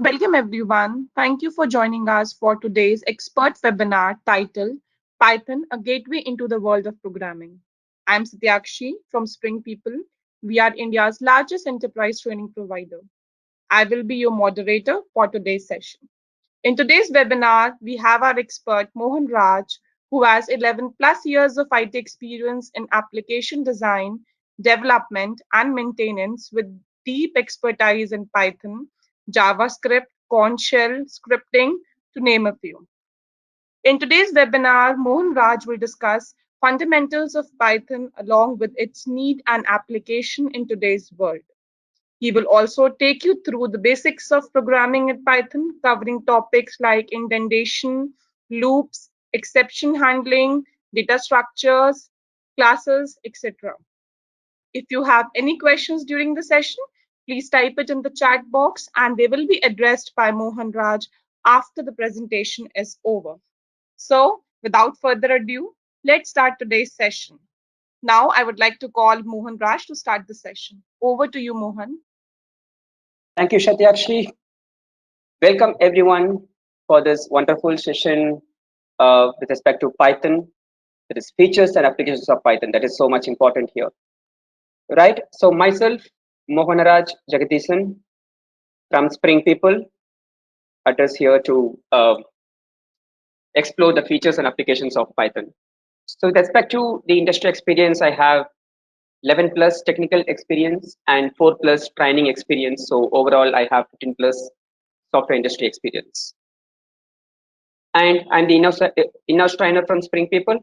Welcome everyone. Thank you for joining us for today's expert webinar titled Python, a Gateway into the World of Programming. I'm Satyakshi from Spring People. We are India's largest enterprise training provider. I will be your moderator for today's session. In today's webinar, we have our expert Mohan Raj, who has 11 plus years of IT experience in application design, development, and maintenance with deep expertise in Python, JavaScript, Corn shell, scripting, to name a few. In today's webinar, Mohan Raj will discuss fundamentals of Python along with its need and application in today's world. He will also take you through the basics of programming in Python, covering topics like indentation, loops, exception handling, data structures, classes, etc. If you have any questions during the session, please type it in the chat box and they will be addressed by Mohan Raj after the presentation is over. So, without further ado, let's start today's session. Now, I would like to call Mohan Raj to start the session. Over to you, Mohan. Thank you, Satyakshi. Welcome everyone for this wonderful session with respect to Python. That is features and applications of Python. That is so much important here, right? So myself, Mohanaraj Jagadisan from Spring People, address here to explore the features and applications of Python. So with respect to the industry experience, I have 11 plus technical experience and 4 plus training experience. So overall, I have 15 plus software industry experience. And I'm the in-house trainer from Spring People.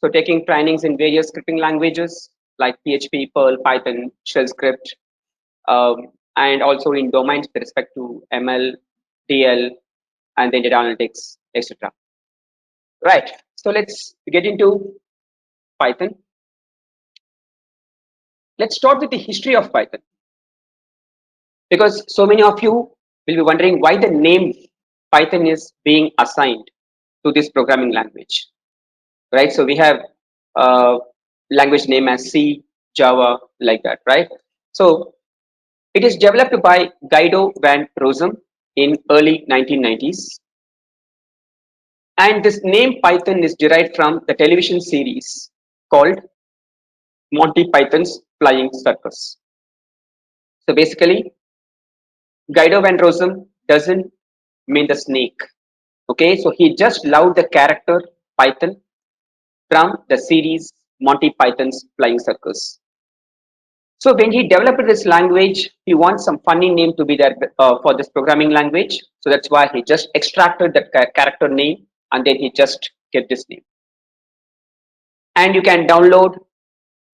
So taking trainings in various scripting languages like PHP, Perl, Python, Shell script, and also in domains with respect to ML, DL, and then data analytics, etc. Right. So let's get into Python. Let's start with the history of Python, because so many of you will be wondering why the name Python is being assigned to this programming language. Right? So we have language name as C, Java, like that, right? So it is developed by Guido van Rossum in early 1990s. And this name Python is derived from the television series called Monty Python's Flying Circus. So basically, Guido van Rossum doesn't mean the snake. Okay, so he just loved the character Python from the series Monty Python's Flying Circus. So when he developed this language, he wants some funny name to be there for this programming language. So that's why he just extracted that character name and then he just get this name. And you can download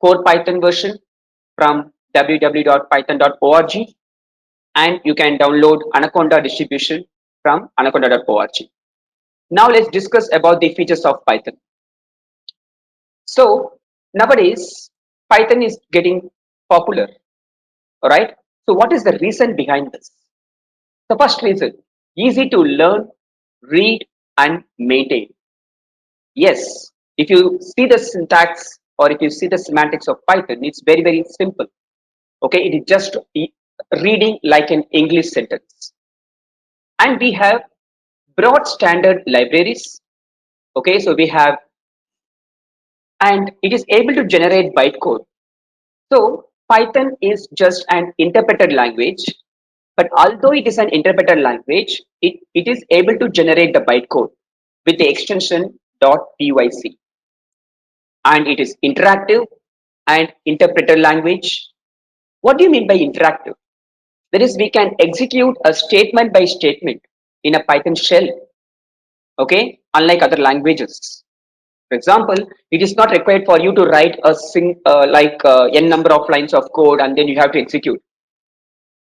core Python version from www.python.org, and you can download Anaconda distribution from anaconda.org. Now let's discuss about the features of Python. So nowadays Python is getting popular. All right. So what is the reason behind this? The first reason, easy to learn, read, and maintain. Yes, if you see the syntax or if you see the semantics of Python, it's very, very simple. Okay, it is just reading like an English sentence. And we have broad standard libraries. Okay, so we have, and it is able to generate bytecode. So Python is just an interpreted language, but although it is an interpreted language, it is able to generate the bytecode with the extension .pyc, and it is interactive and interpreted language. What do you mean by interactive? That is, we can execute a statement by statement in a Python shell. Okay, unlike other languages. For example, it is not required for you to write a n number of lines of code and then you have to execute.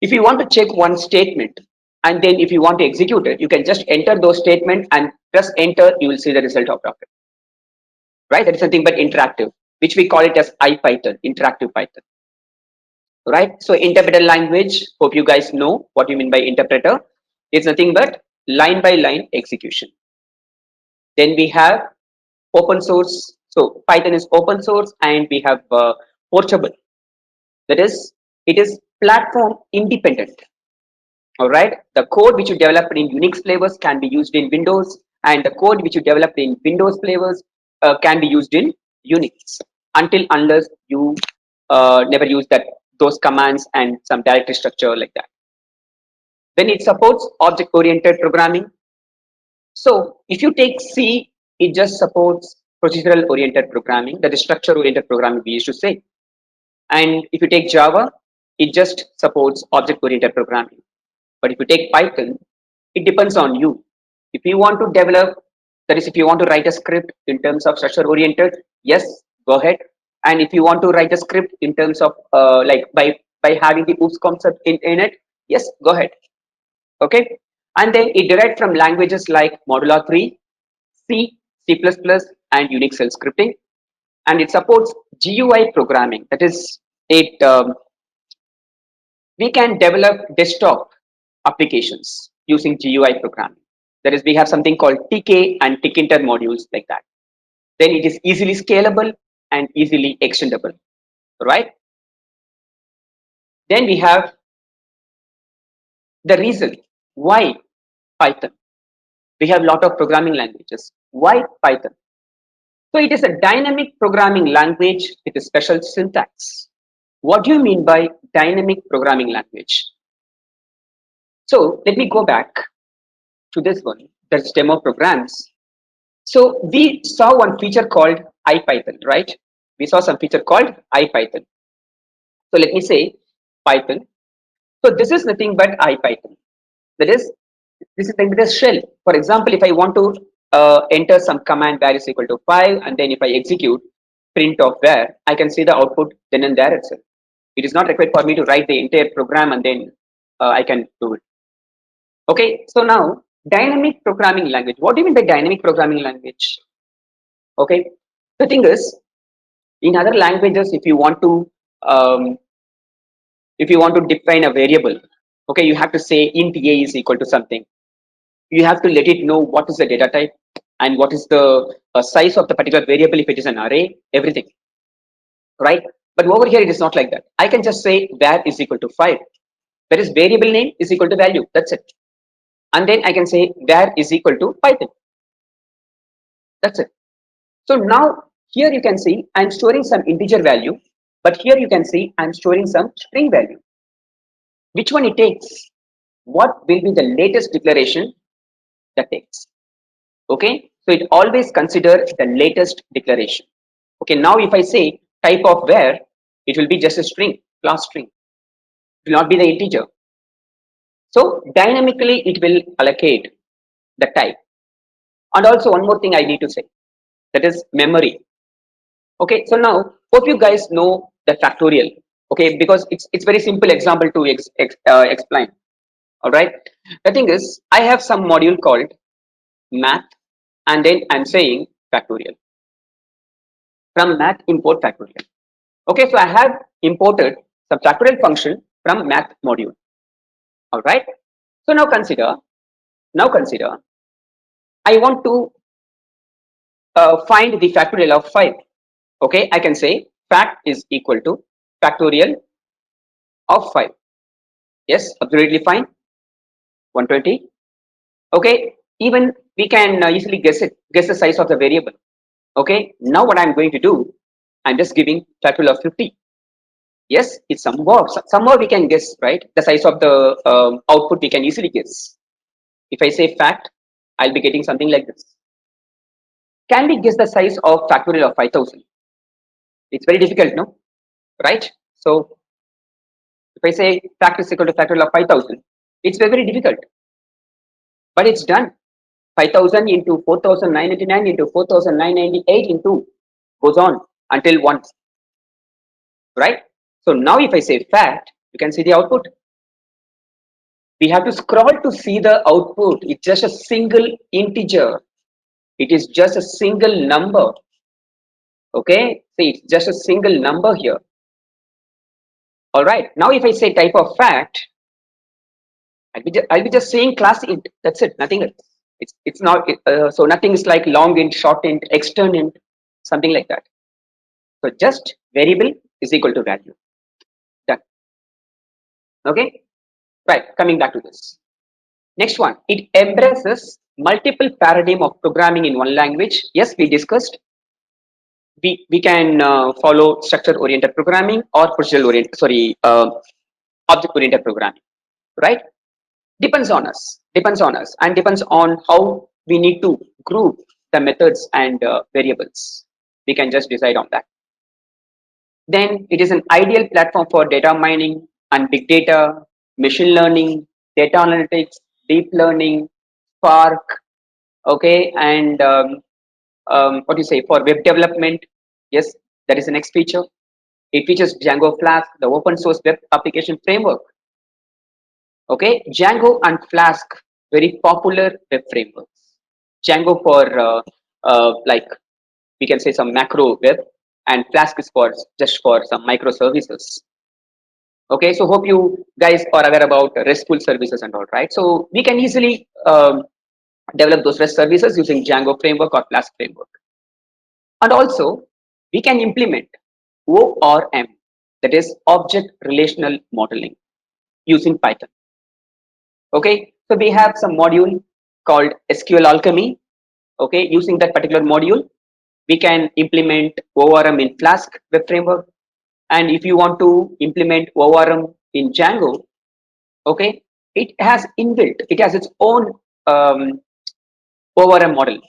If you want to check one statement and then if you want to execute it, you can just enter those statements and press enter, you will see the result of it. Right? That is something but interactive, which we call it as IPython, interactive Python. Right? So interpreter language, hope you guys know what you mean by interpreter. It's nothing but line by line execution. Then we have open source. So Python is open source, and we have portable. That is, it is platform independent. All right. The code which you developed in Unix flavors can be used in Windows, and the code which you developed in Windows flavors can be used in Unix until unless you never use that those commands and some directory structure like that. Then it supports object-oriented programming. So if you take C, it just supports procedural-oriented programming, that is structure-oriented programming we used to say. And if you take Java, it just supports object-oriented programming. But if you take Python, it depends on you. If you want to develop, that is, if you want to write a script in terms of structure-oriented, yes, go ahead. And if you want to write a script in terms of like by having the OOPS concept in it, yes, go ahead. Okay. And then it derived from languages like Modular 3, C, C++, and Unix shell scripting. And it supports GUI programming. That is, it we can develop desktop applications using GUI programming. That is, we have something called TK and Tkinter modules like that. Then it is easily scalable and easily extendable, right? Then we have the reason why Python. We have a lot of programming languages. Why Python? So it is a dynamic programming language with a special syntax. What do you mean by dynamic programming language? So let me go back to this one. That's demo programs. So we saw one feature called IPython, right? We saw some feature called IPython. So let me say Python. So this is nothing but IPython. That is, this is like this shell. For example, if I want to enter some command var is equal to 5, and then if I execute print of var, I can see the output then and there itself. It is not required for me to write the entire program and then I can do it. Okay, so now dynamic programming language. What do you mean by dynamic programming language? Okay, the thing is, in other languages, um, if you want to define a variable, okay, you have to say int a is equal to something. You have to let it know what is the data type and what is the size of the particular variable if it is an array, everything, right? But over here, it is not like that. I can just say var is equal to 5. That is variable name is equal to value. That's it. And then I can say var is equal to Python. That's it. So now here you can see I'm storing some integer value, but here you can see I'm storing some string value. Which one it takes? What will be the latest declaration that takes? Okay, so it always consider the latest declaration. Okay, now if I say type of var, it will be just a string, class string. It will not be the integer. So dynamically it will allocate the type. And also one more thing I need to say, that is memory. Okay, so now hope you guys know the factorial. Okay, because it's very simple example to explain. All right, the thing is I have some module called math, and then I'm saying factorial. From math import factorial. Okay, so I have imported some factorial function from math module. All right. So now consider, I want to find the factorial of 5. Okay, I can say fact is equal to factorial of 5. Yes, absolutely fine. 120. Okay, even we can easily guess the size of the variable. Okay, now what I'm going to do, I'm just giving factorial of 50. Yes, it's somehow we can guess, right? The size of the output we can easily guess. If I say fact, I'll be getting something like this. Can we guess the size of factorial of 5000? It's very difficult, no? Right? So if I say fact is equal to factorial of 5000, it's very, very difficult. But it's done. 5000 into 4999 into 4998 into goes on until 1. Right? So now if I say fact, you can see the output. We have to scroll to see the output. It's just a single integer. It is just a single number. Okay, see, it's just a single number here. All right, now if I say type of fact, I'll be just saying class int. That's it, nothing else. It's not so nothing is like long int, short int, extern int, something like that. So just variable is equal to value. Done. Okay. Right, coming back to this. Next one, it embraces multiple paradigm of programming in one language. Yes, we discussed we can follow structure oriented programming or procedural oriented, sorry, object oriented programming, right? Depends on us and depends on how we need to group the methods and variables. We can just decide on that. Then it is an ideal platform for data mining and big data, machine learning, data analytics, deep learning, Spark, okay, and what do you say, for web development. Yes, that is the next feature. It features Django Flask, the open source web application framework. Okay, Django and Flask, very popular web frameworks. Django for like we can say some macro web, and Flask is for just for some microservices. Okay, so hope you guys are aware about RESTful services and all, right? So we can easily develop those REST services using Django framework or Flask framework. And also, we can implement ORM, that is Object Relational Modeling, using Python. Okay, so we have some module called SQL Alchemy. Okay, using that particular module, we can implement ORM in Flask web framework. And if you want to implement ORM in Django, okay, it has inbuilt, it has its own ORM model.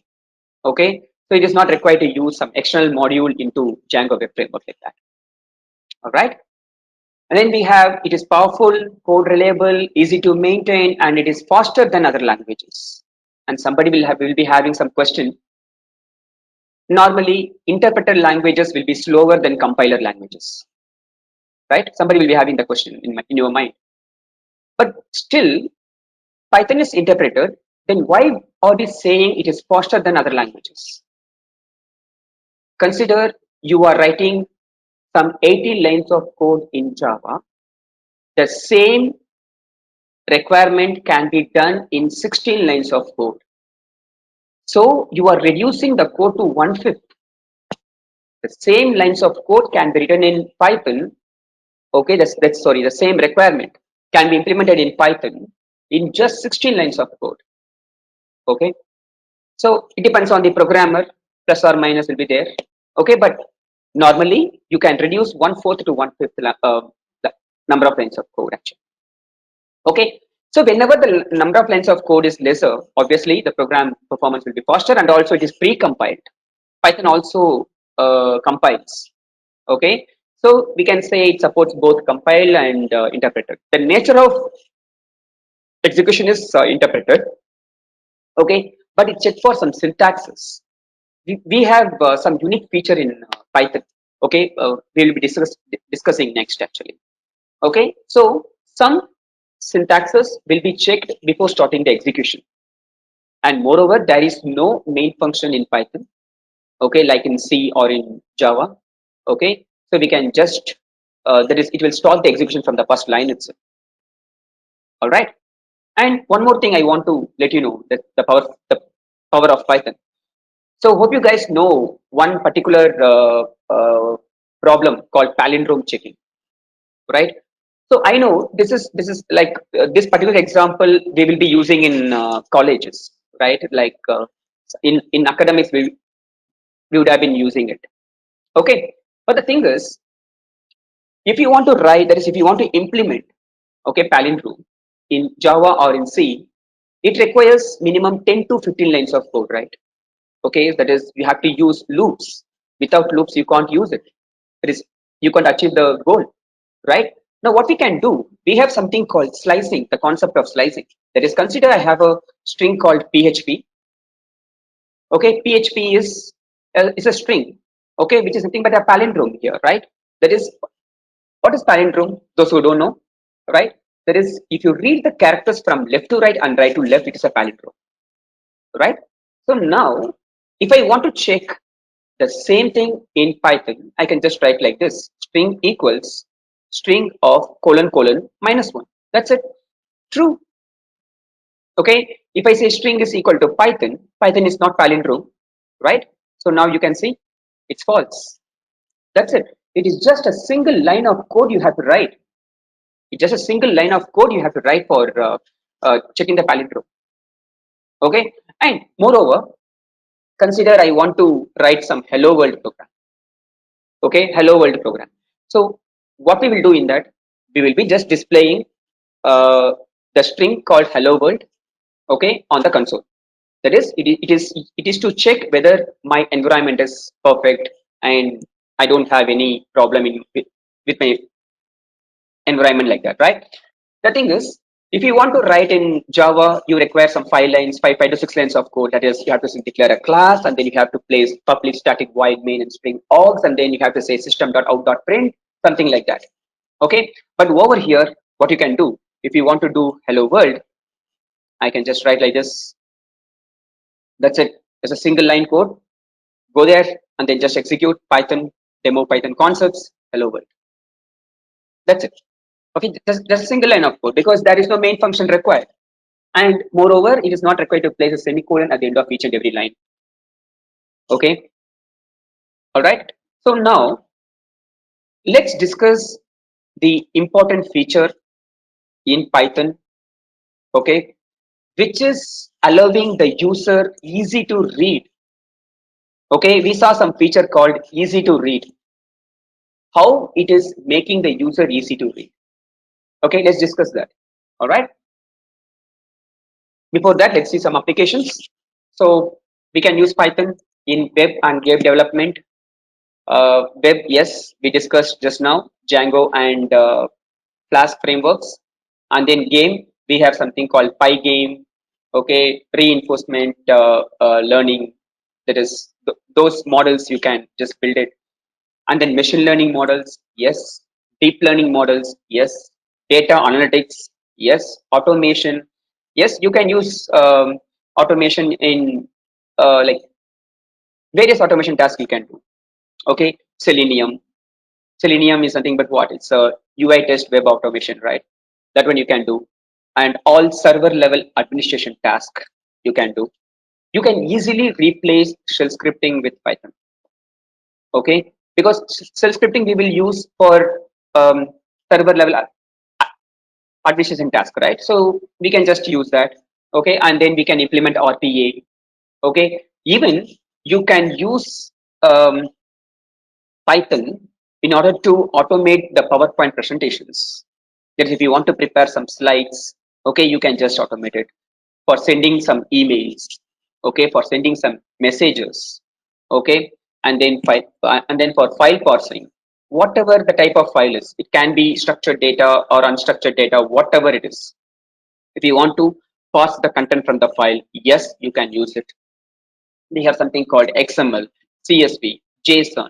Okay, so it is not required to use some external module into Django web framework like that. All right. And then we have, it is powerful, code reliable, easy to maintain, and it is faster than other languages. And somebody will be having some question. Normally, interpreter languages will be slower than compiler languages, right? Somebody will be having the question in your mind. But still, Python is interpreted. Then why are we saying it is faster than other languages? Consider you are writing some 80 lines of code in Java. The same requirement can be done in 16 lines of code. So you are reducing the code to 1/5. The same lines of code can be written in Python. Okay, that's sorry, the same requirement can be implemented in Python in just 16 lines of code. Okay, so it depends on the programmer, plus or minus will be there. Okay, but normally you can reduce 1/4 to 1/5 the number of lines of code actually. Okay, so whenever the number of lines of code is lesser, obviously the program performance will be faster, and also it is pre-compiled. Python also compiles. Okay, so we can say it supports both compile and interpreter. The nature of execution is interpreted. Okay, but it checks for some syntaxes. We have some unique feature in Python. Okay, we will be discussing next actually. Okay, so some syntaxes will be checked before starting the execution, and moreover, there is no main function in Python. Okay, like in C or in Java. Okay, so we can just that is, it will start the execution from the first line itself. All right, and one more thing I want to let you know, that the power of Python. So hope you guys know one particular problem called palindrome checking, right? So I know this is like this particular example we will be using in colleges, right? Like in academics we would have been using it. Okay, but the thing is, if you want to write, that is, if you want to implement, okay, palindrome in Java or in C, it requires minimum 10 to 15 lines of code, right? Okay, that is, you have to use loops. Without loops, you can't use it. That is, you can't achieve the goal, right? Now, what we can do, we have something called slicing, the concept of slicing. That is, consider I have a string called PHP. Okay, PHP is a string, okay, which is nothing but a palindrome here, right? That is, what is palindrome? Those who don't know, right? That is, if you read the characters from left to right and right to left, it is a palindrome, right? So now, if I want to check the same thing in Python, I can just write like this: string equals string of colon colon minus one. That's it. True. Okay. If I say string is equal to Python, Python is not palindrome, right? So now you can see it's false. That's it. It is just a single line of code you have to write. It's just a single line of code you have to write for checking the palindrome. Okay, and moreover, consider I want to write some hello world program. Okay, hello world program. So what we will do in that, we will be just displaying uh, the string called hello world, okay, on the console. That is, it is to check whether my environment is perfect and I don't have any problem with my environment like that, right? The thing is, if you want to write in Java, you require some 5 lines, five to 6 lines of code. That is, you have to declare a class, and then you have to place public static void main and string args, and then you have to say system.out.print, something like that. Okay, but over here, what you can do, if you want to do hello world, I can just write like this. That's it. It's a single line code. Go there and then just execute Python demo Python concepts hello world. That's it. Okay, just a single line of code because there is no main function required. And moreover, it is not required to place a semicolon at the end of each and every line. Okay, all right. So now let's discuss the important feature in Python, okay, which is allowing the user easy to read. Okay, we saw some feature called easy to read. How it is making the user easy to read. Okay, let's discuss that. All right. Before that, let's see some applications. So we can use Python in web and game development. Web, yes, we discussed just now Django and Flask frameworks, and then game we have something called Pygame. Okay, reinforcement learning. That is those models you can just build it, and then machine learning models. Yes, deep learning models. Yes, data analytics. Yes, automation. Yes, you can use automation in like various automation tasks you can do. Okay, Selenium is nothing but what? It's a UI test web automation, right? That one you can do. And all server level administration task you can do. You can easily replace shell scripting with Python. Okay, because shell scripting we will use for server level administration task, right? So we can just use that. Okay, and then we can implement RPA. Okay, even you can use Python in order to automate the PowerPoint presentations. That if you want to prepare some slides, okay, you can just automate it for sending some emails, okay, for sending some messages, okay, and then for file parsing, whatever the type of file is, it can be structured data or unstructured data, whatever it is. If you want to parse the content from the file, yes, you can use it. We have something called XML, CSV, JSON,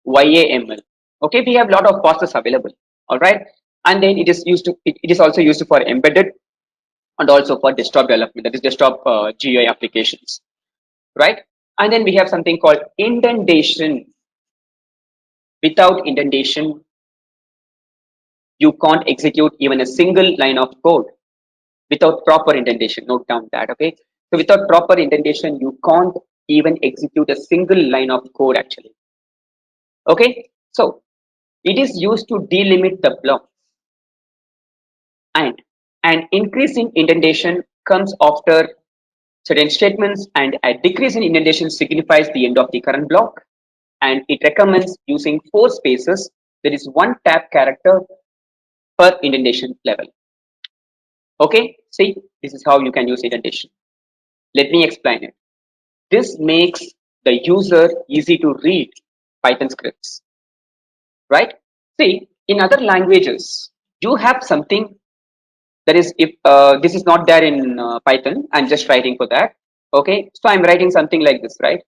YAML. Okay, we have a lot of parsers available. All right, and then it is also used for embedded and also for desktop development. That is desktop GUI applications, right? And then we have something called indentation. Without indentation, you can't execute even a single line of code without proper indentation. Note down that, okay? So without proper indentation, you can't even execute a single line of code actually. Okay, so it is used to delimit the block, and an increase in indentation comes after certain statements, and a decrease in indentation signifies the end of the current block, and it recommends using 4 spaces. There is 1 tab character per indentation level. Okay, see, this is how you can use indentation. Let me explain it. This makes the user easy to read Python scripts, right? See, in other languages, you have something that is, if this is not there in Python, I'm just writing for that. Okay, so I'm writing something like this, right?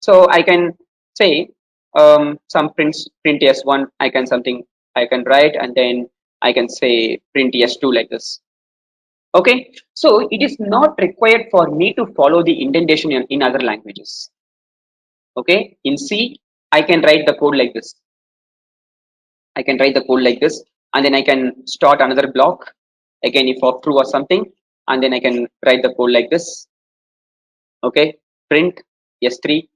So I can say some print s1. I can write, and then I can say print s2 like this. Okay, so it is not required for me to follow the indentation in other languages. Okay, in C, I can write the code like this. I can write the code like this, and then I can start another block again if for true or something, and then I can write the code like this. Okay, print s3,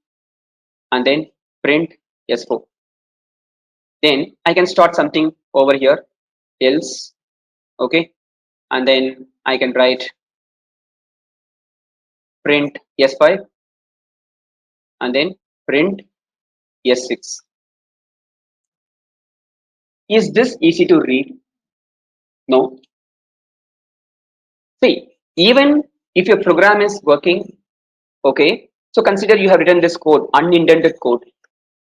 and then print s4. Then I can start something over here else, Okay, and then I can write print S5 and then print S6. Is this easy to read? No. See, even if your program is working, okay, so consider you have written this code, unindented code,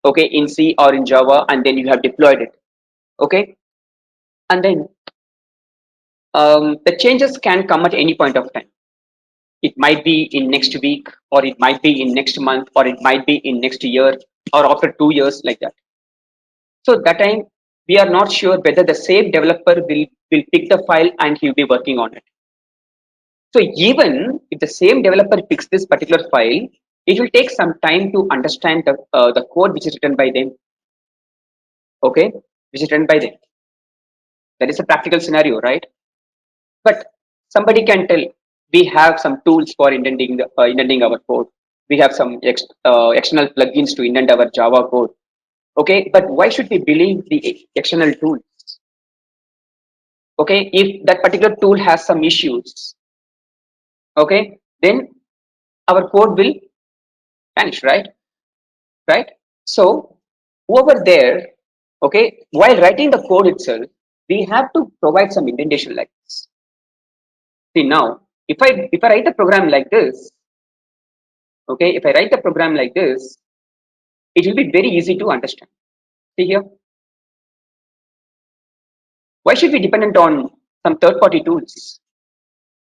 okay, in C or in Java, and then you have deployed it, okay, and then the changes can come at any point of time. It might be in next week, or it might be in next month, or it might be in next year, or after 2 years, like that. So that time we are not sure whether the same developer will pick the file and he'll be working on it. So even if the same developer picks this particular file, it will take some time to understand the code which is written by them. Okay, which is written by them. That is a practical scenario, right? But somebody can tell we have some tools for indenting our code. We have some external plugins to indent our Java code. Okay, but why should we believe the external tools? Okay, if that particular tool has some issues, okay, then our code will vanish, right? Right? So over there, okay, while writing the code itself, we have to provide some indentation like this. See now, if I write the program like this, okay, if I write the program like this, it will be very easy to understand. See here, why should we dependent on some third-party tools?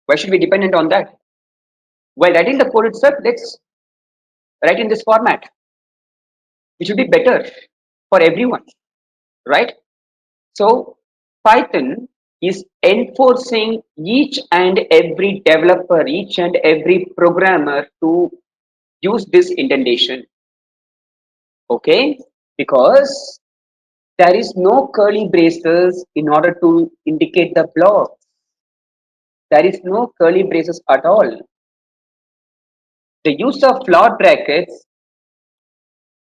Why should we dependent on that? While writing the code itself, let's write in this format. It should be better for everyone, right? So Python is enforcing each and every developer, each and every programmer to use this indentation. Okay, because there is no curly braces in order to indicate the block. There is no curly braces at all. The use of float brackets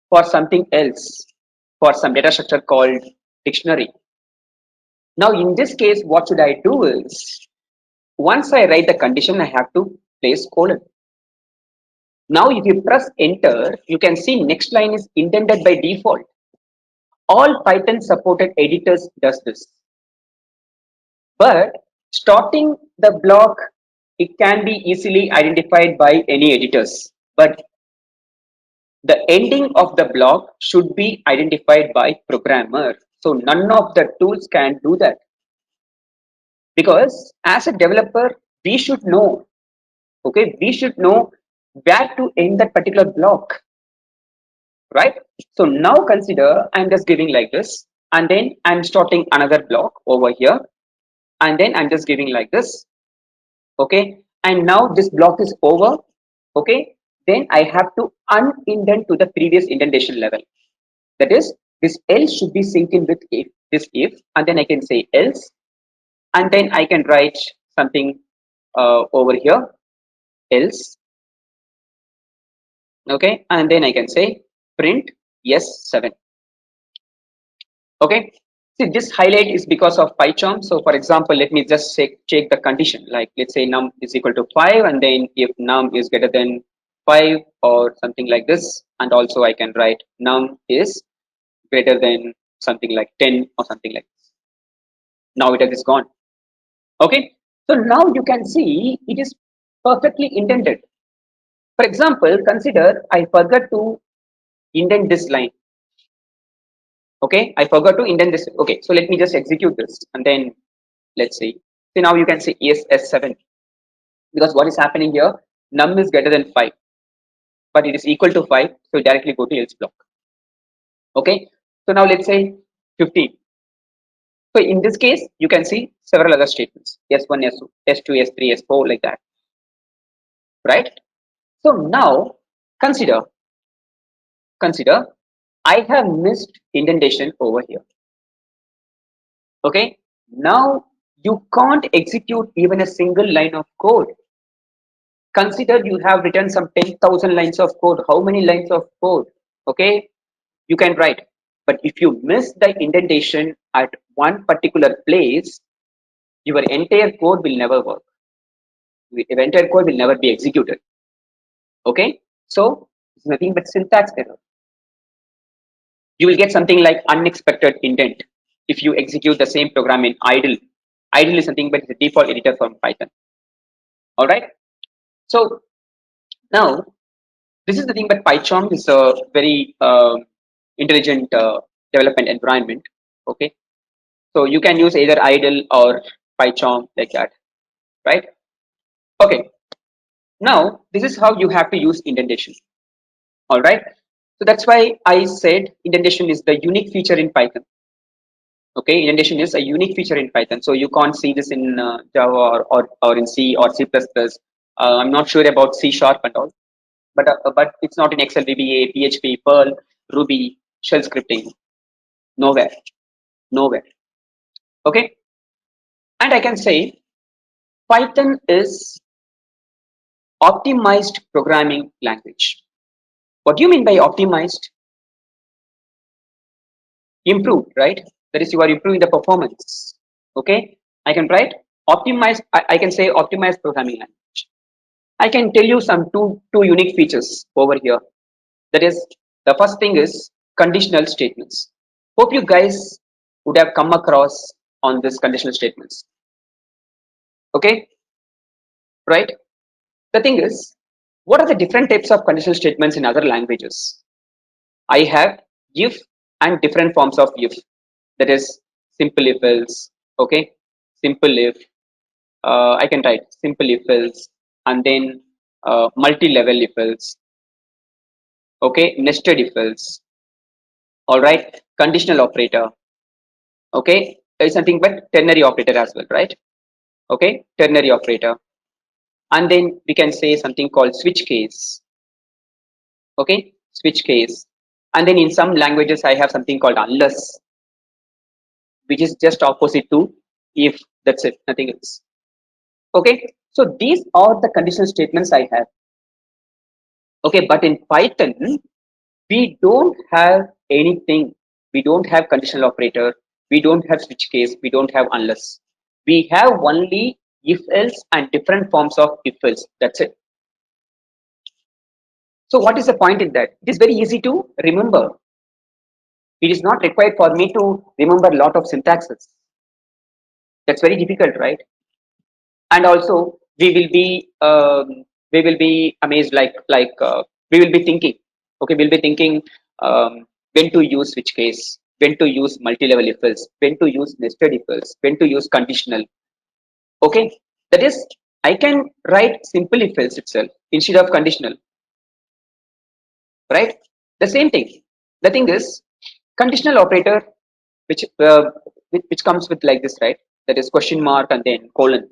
for something else, for some data structure called dictionary. Now in this case, what should I do is, once I write the condition, I have to place colon. Now if you press enter, you can see next line is indented by default. All Python supported editors does this. But starting the block, it can be easily identified by any editors. But the ending of the block should be identified by programmer. So none of the tools can do that. Because as a developer, we should know, okay, we should know where to end that particular block, right? So now consider I'm just giving like this, and then I'm starting another block over here, and then I'm just giving like this, okay, and now this block is over, okay, then I have to unindent to the previous indentation level. That is, this else should be synced in with if, this if, and then I can say else, and then I can write something over here, else, okay, and then I can say print yes7. Okay, see this highlight is because of PyCharm. So for example, let me just check the condition, like let's say num is equal to 5, and then if num is greater than 5 or something like this, and also I can write num is greater than something like 10 or something like this. Now it is gone. Okay, so now you can see it is perfectly indented. For example, consider I forgot to indent this line. Okay, I forgot to indent this. Okay, so let me just execute this, and then let's see. So now you can say yes S7, because what is happening here, num is greater than 5, but it is equal to 5, so directly go to else block. Okay, so now let's say 15. So in this case, you can see several other statements, S1, S2, S2, S3, S4, like that, right? So now consider, I have missed indentation over here. Okay, now you can't execute even a single line of code. Consider you have written some 10,000 lines of code. How many lines of code, okay, you can write? But if you miss the indentation at one particular place, your entire code will never work. Your entire code will never be executed. Okay, so it's nothing but syntax error. You will get something like unexpected indent if you execute the same program in idle. Idle is something but it's a default editor from Python. All right. So now this is the thing, but PyCharm is a very intelligent development environment. Okay, so you can use either idle or PyCharm like that, right? Okay, now this is how you have to use indentation. All right, so that's why I said indentation is the unique feature in Python. Okay, indentation is a unique feature in Python, so you can't see this in Java or in C or C++. I'm not sure about C sharp and all, but it's not in Excel, VBA, PHP, Perl, Ruby, shell scripting. Nowhere, nowhere. Okay, and I can say Python is optimized programming language. What do you mean by optimized? Improved, right? That is, you are improving the performance. Okay, I can write optimized. I can say optimized programming language. I can tell you some two unique features over here. That is, the first thing is conditional statements. Hope you guys would have come across on this conditional statements. Okay, right? The thing is, what are the different types of conditional statements in other languages? I have if and different forms of if. That is simple if else. Okay, simple if. I can write simple if else, and then multi-level if else. Okay, nested if else. All right, conditional operator. Okay, it's something but ternary operator as well, right? Okay, ternary operator, and then we can say something called switch case. Okay, switch case, and then in some languages I have something called unless, which is just opposite to if. That's it, nothing else. Okay, so these are the conditional statements I have. Okay, but in Python we don't have anything. We don't have conditional operator, we don't have switch case, we don't have unless. We have only if else and different forms of if else. That's it. So what is the point in that? It is very easy to remember. It is not required for me to remember a lot of syntaxes. That's very difficult, right? And also we will be amazed, we will be thinking. Okay, we'll be thinking when to use switch case, when to use multi-level if else, when to use nested if else, when to use conditional. Okay, that is, I can write simple if else itself instead of conditional, right? The same thing. The thing is, conditional operator, which which comes with like this, right? That is question mark and then colon.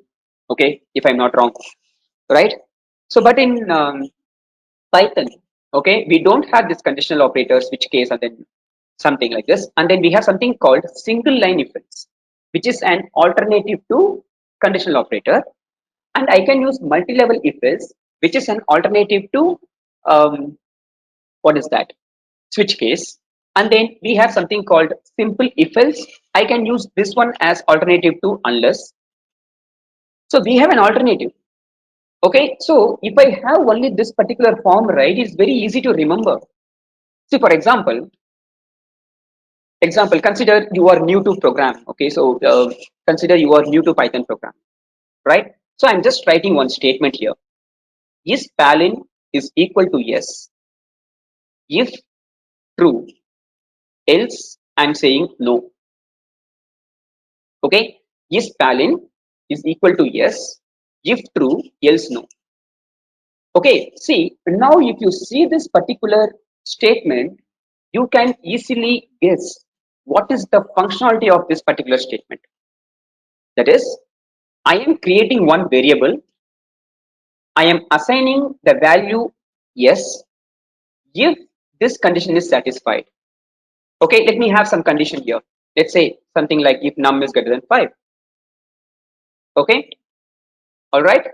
Okay, if I'm not wrong, right? So but in Python, okay, we don't have this conditional operator, switch case, and then something like this, and then we have something called single line if else, which is an alternative to conditional operator. And I can use multi-level if else, which is an alternative to um, what is that, switch case. And then we have something called simple if else. I can use this one as alternative to unless. So we have an alternative. Okay, so if I have only this particular form, right, it's very easy to remember. See, for example, consider you are new to program. Okay, so consider you are new to Python program, right? So I'm just writing one statement here. Is palin is equal to yes if true, else I'm saying no. Okay, is palin is equal to yes if true, else no. Okay, see, now if you see this particular statement, you can easily guess what is the functionality of this particular statement. That is, I am creating one variable, I am assigning the value yes if this condition is satisfied. Okay, let me have some condition here. Let's say something like if num is greater than 5. Okay, all right.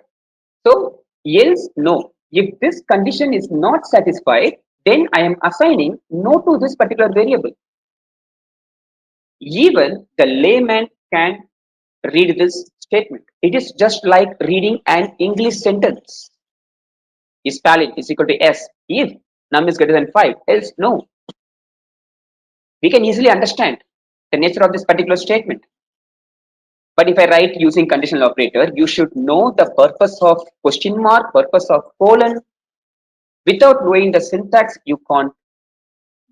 So else no. If this condition is not satisfied, then I am assigning no to this particular variable. Even the layman can read this statement. It is just like reading an English sentence. Is valid is equal to yes if num is greater than 5, else no. We can easily understand the nature of this particular statement. But if I write using conditional operator, you should know the purpose of question mark, purpose of colon. Without knowing the syntax, you can't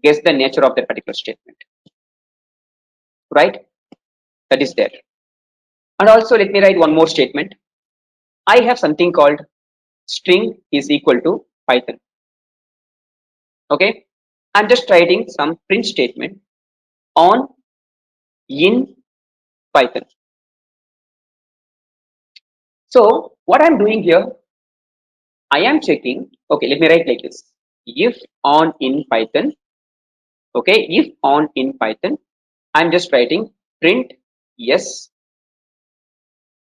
guess the nature of that particular statement. Right? That is there. And also let me write one more statement. I have something called string is equal to Python. Okay. I'm just writing some print statement on in Python. So what I'm doing here, I am checking. Okay, let me write like this. If on in Python. Okay, if on in Python, I'm just writing print yes.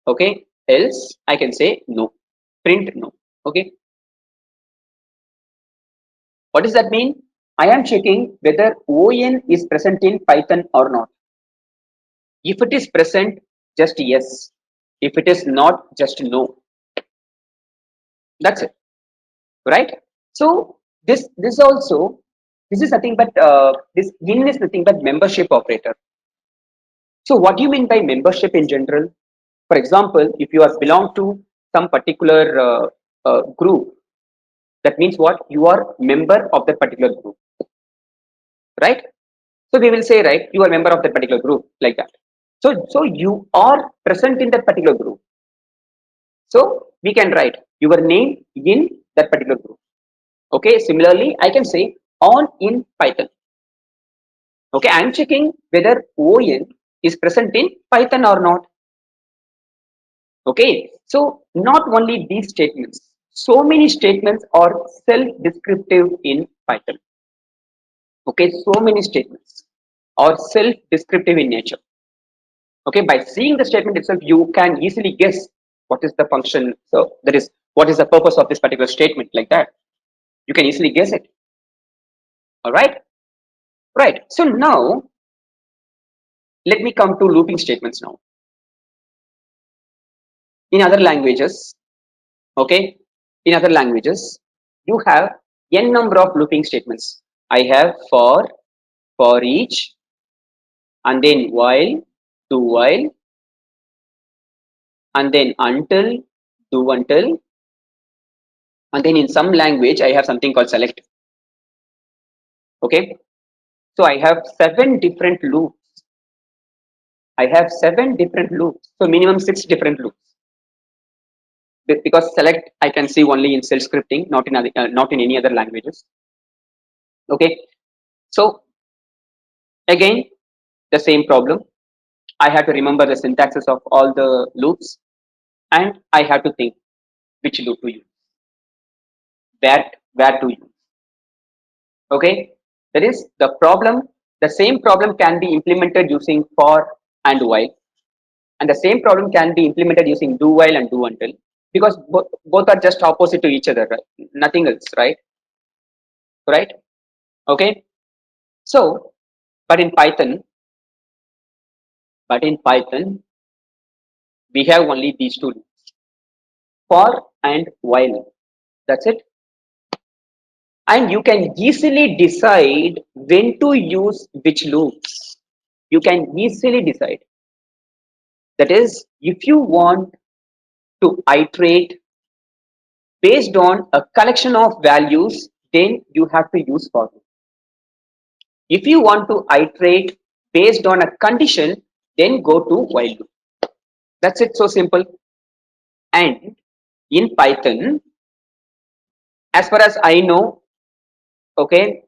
Okay, else I can say no. Print no. Okay. What does that mean? I am checking whether on is present in Python or not. If it is present, just yes. If it is not, just no. That's it, right? So this also, this is nothing but this in is nothing but membership operator. So what do you mean by membership in general? For example, if you are belong to some particular group, that means what? You are member of that particular group, right? So we will say, right, you are member of that particular group, like that. So you are present in that particular group. So we can write your name in that particular group. Okay. Similarly, I can say on in Python. Okay. I'm checking whether on is present in Python or not. Okay. So not only these statements, so many statements are self-descriptive in Python. Okay. So many statements are self-descriptive in nature. Okay. By seeing the statement itself, you can easily guess what is the function. So that is what is the purpose of this particular statement, like that. You can easily guess it. All right. Right. So now let me come to looping statements now. In other languages, okay, in other languages, you have n number of looping statements. I have for each, and then while, do while, and then until, do until, and then in some language I have something called select. Okay, so I have 7 different loops. I have 7 different loops, so minimum 6 different loops. Because select I can see only in shell scripting, not in other, not in any other languages. Okay, so again the same problem. I have to remember the syntaxes of all the loops, and I have to think which loop to use, where to use. Okay, that is the problem. The same problem can be implemented using for and while, and the same problem can be implemented using do while and do until, because both are just opposite to each other, right? Nothing else, right? Right? Okay. So, but in Python, we have only these two loops, for and while. That's it. And you can easily decide when to use which loops. You can easily decide. That is, if you want to iterate based on a collection of values, then you have to use for loop. If you want to iterate based on a condition, then go to while loop. That's it, so simple. And in Python, as far as I know, okay,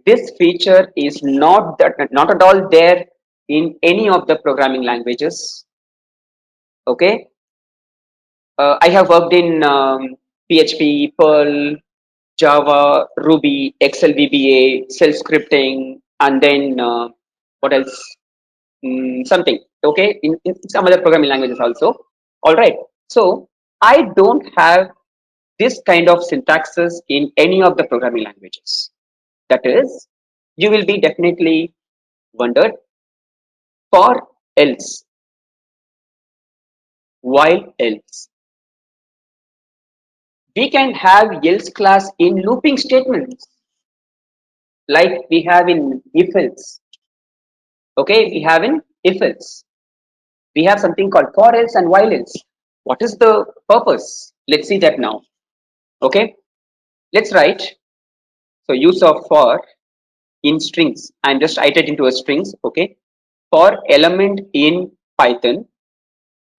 this feature is not at all there in any of the programming languages. Okay, I have worked in PHP, Perl, Java, Ruby, Excel VBA, shell scripting, and then what else? Something. Okay, in some other programming languages also. All right. So I don't have this kind of syntaxes in any of the programming languages. That is, you will be definitely wondered for else. while else. We can have else class in looping statements like we have in if else. Okay, we have in if else. We have something called for else and while else. What is the purpose? Let's see that now. Okay, let's write. So use of for in strings. I'm just iterating into a strings. Okay, for element in Python.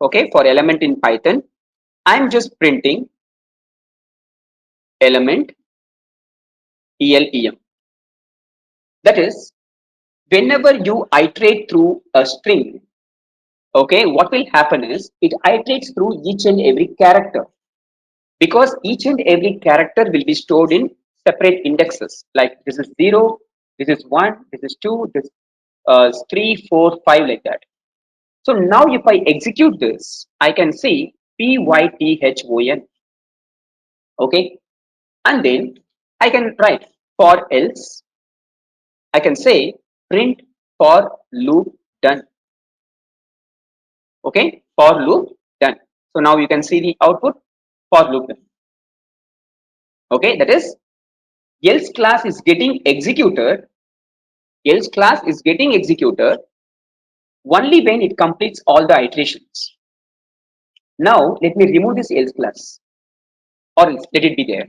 Okay, for element in Python, I'm just printing element elem. That is, whenever you iterate through a string, okay, what will happen is it iterates through each and every character, because each and every character will be stored in separate indexes. Like this is 0, this is 1, this is 2, this 3, 4, 5, like that. So now if I execute this, I can see Python. Okay, and then I can write for else. I can say print for loop done. Okay, for loop done. So now you can see the output for loop done. Okay, that is else class is getting executed. Else class is getting executed only when it completes all the iterations. Now let me remove this else class, or else let it be there.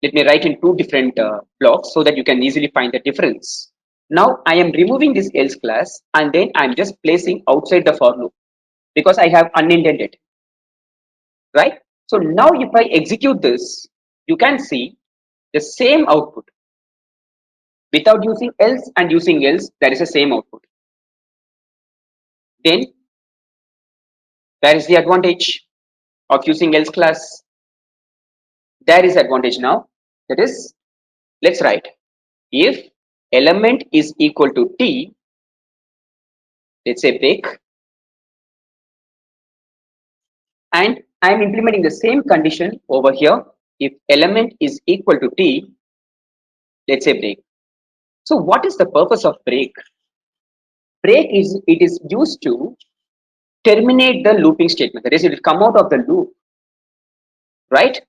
Let me write in two different blocks so that you can easily find the difference. Now I am removing this else class and then I'm just placing outside the for loop because I have unintended, right? So now if I execute this, you can see the same output. Without using else and using else, there is the same output. Then there is the advantage of using else class. There is advantage now. That is, let's write if element is equal to t, let's say break, and I am implementing the same condition over here. If element is equal to t, let's say break. So what is the purpose of break? Break is, it is used to terminate the looping statement. That is, it will come out of the loop, right?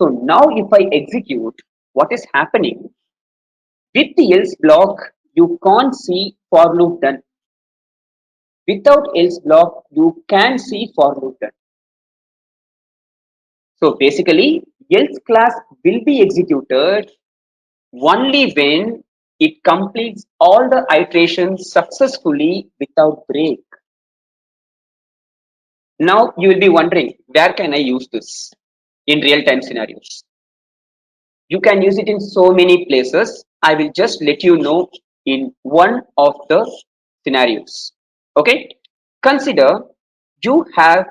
So now if I execute, what is happening with the else block, you can't see for loop done. Without else block, you can see for loop done. So basically, else class will be executed only when it completes all the iterations successfully without break. Now you will be wondering, where can I use this in real-time scenarios? You can use it in so many places. I will just let you know in one of the scenarios. Okay, consider you have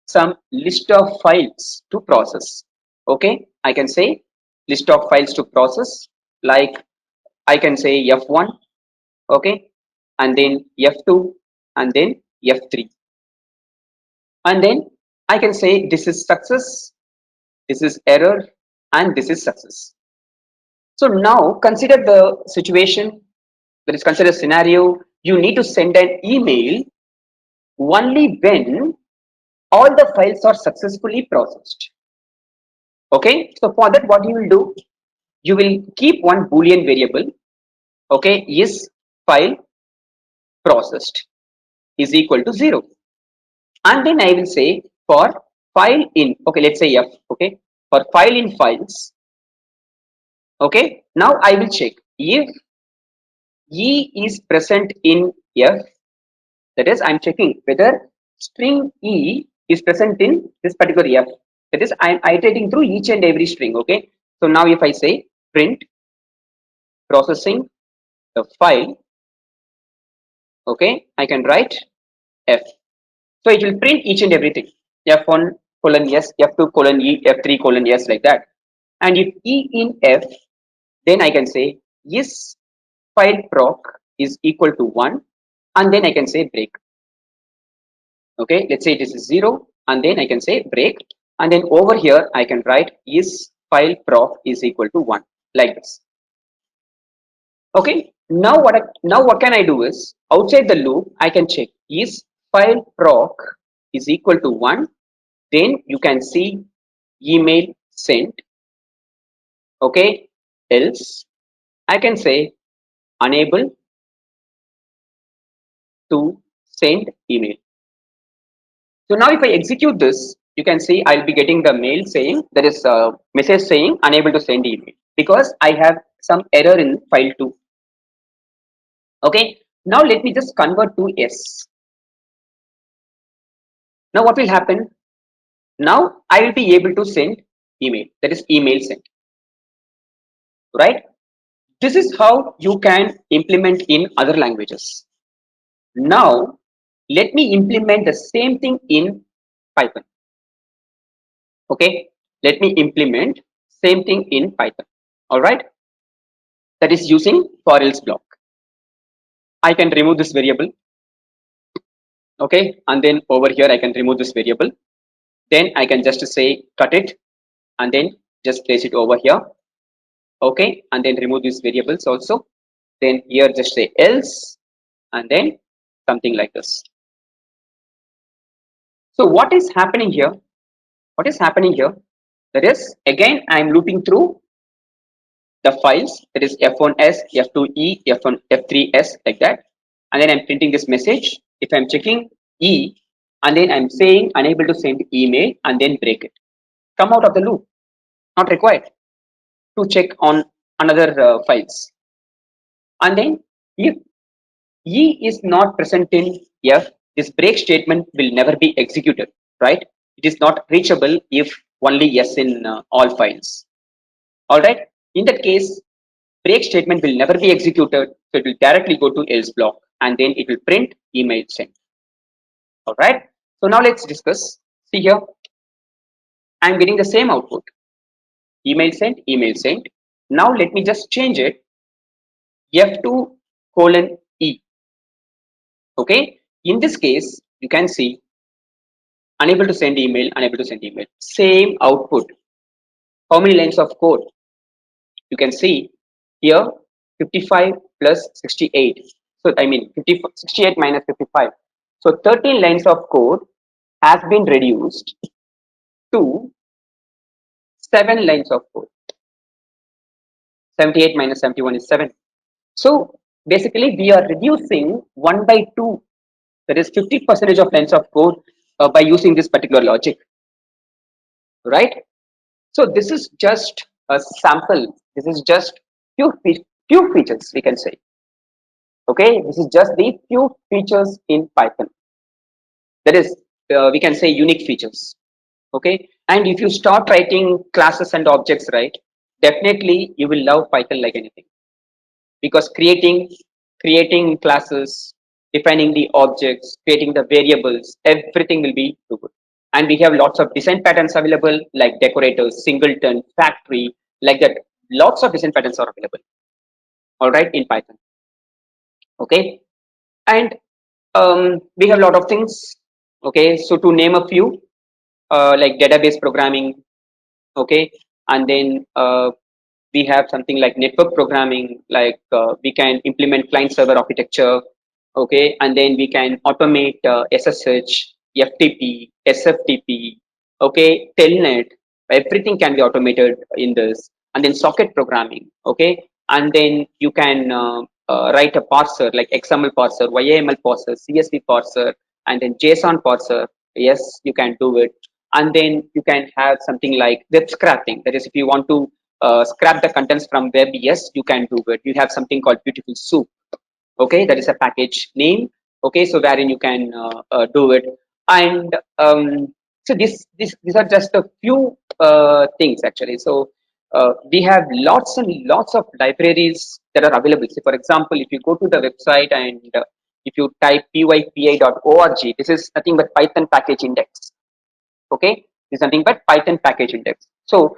some list of files to process. Okay, I can say list of files to process, like I can say F1, okay, and then F2, and then F3, and then I can say this is success, this is error, and this is success. So now consider the situation, that is, consider scenario. You need to send an email only when all the files are successfully processed. Okay, so for that, what you will do, you will keep one boolean variable. Okay, is file processed is equal to 0, and then I will say for file in, okay, let's say F. Okay, for file in files. Okay, now I will check if E is present in F. That is, I'm checking whether string E is present in this particular F. That is, I'm iterating through each and every string. Okay, so now if I say print processing the file, okay, I can write F. So it will print each and everything, F1 colon yes, F2 colon E, F3 colon yes, like that. And if E in F, then I can say is file proc is equal to 1, and then I can say break. Okay, let's say this is 0, and then I can say break, and then over here I can write is file proc is equal to 1, like this. Okay, now what can I do is outside the loop I can check is file proc is equal to 1, then you can see email sent. Okay, else I can say unable to send email. So now if I execute this, you can see I'll be getting the mail saying there is a message saying unable to send email because I have some error in file 2. Okay, now let me just convert to S. Now what will happen? Now I will be able to send email, that is email sent, right? This is how you can implement in other languages. Now let me implement the same thing in Python. Okay, let me implement same thing in Python. All right, that is using for else block. I can remove this variable. Okay, and then over here I can remove this variable. Then I can just say cut it and then just place it over here. Okay, and then remove these variables also. Then here just say else and then something like this. So what is happening here? What is happening here? That is again I am looping through the files, that is F1s, F2e, F1, F3s, like that. And then I'm printing this message. If I'm checking E and then I'm saying unable to send email and then break it. Come out of the loop. Not required to check on another files. And then if E is not present in F, this break statement will never be executed, right? It is not reachable if only yes in all files. All right. In that case, break statement will never be executed, so it will directly go to else block and then it will print email sent. All right. So now let's discuss. See here, I'm getting the same output, email sent, email sent. Now let me just change it, F2 colon E. Okay. In this case, you can see unable to send email, unable to send email. Same output. How many lines of code? You can see here 55 plus 68. So I mean 68 minus 55. So 13 lines of code has been reduced to 7 lines of code. 78 minus 71 is 7. So basically we are reducing 1 by 2. That is 50% of lines of code by using this particular logic, right? So this is just a sample. This is just few features we can say. Okay, this is just the few features in Python. That is, we can say unique features. Okay, and if you start writing classes and objects, right, definitely you will love Python like anything because creating classes, defining the objects, creating the variables, everything will be too good. And we have lots of design patterns available like decorators, singleton, factory, like that. Lots of design patterns are available. All right, in Python. Okay, and we have a lot of things. Okay, so to name a few, like database programming. Okay, and then we have something like network programming, like we can implement client server architecture. Okay, and then we can automate SSH, FTP, SFTP. Okay, telnet, everything can be automated in this. And then socket programming. Okay, and then you can write a parser like XML parser, YAML parser, CSV parser, and then JSON parser. Yes, you can do it. And then you can have something like web scraping. That is, if you want to scrap the contents from web, yes, you can do it. You have something called Beautiful Soup. Okay, that is a package name. Okay, so wherein you can do it. And so these are just a few things actually. So we have lots and lots of libraries that are available. So for example, if you go to the website and if you type pypi.org, this is nothing but Python package index. Okay, this is nothing but Python package index. So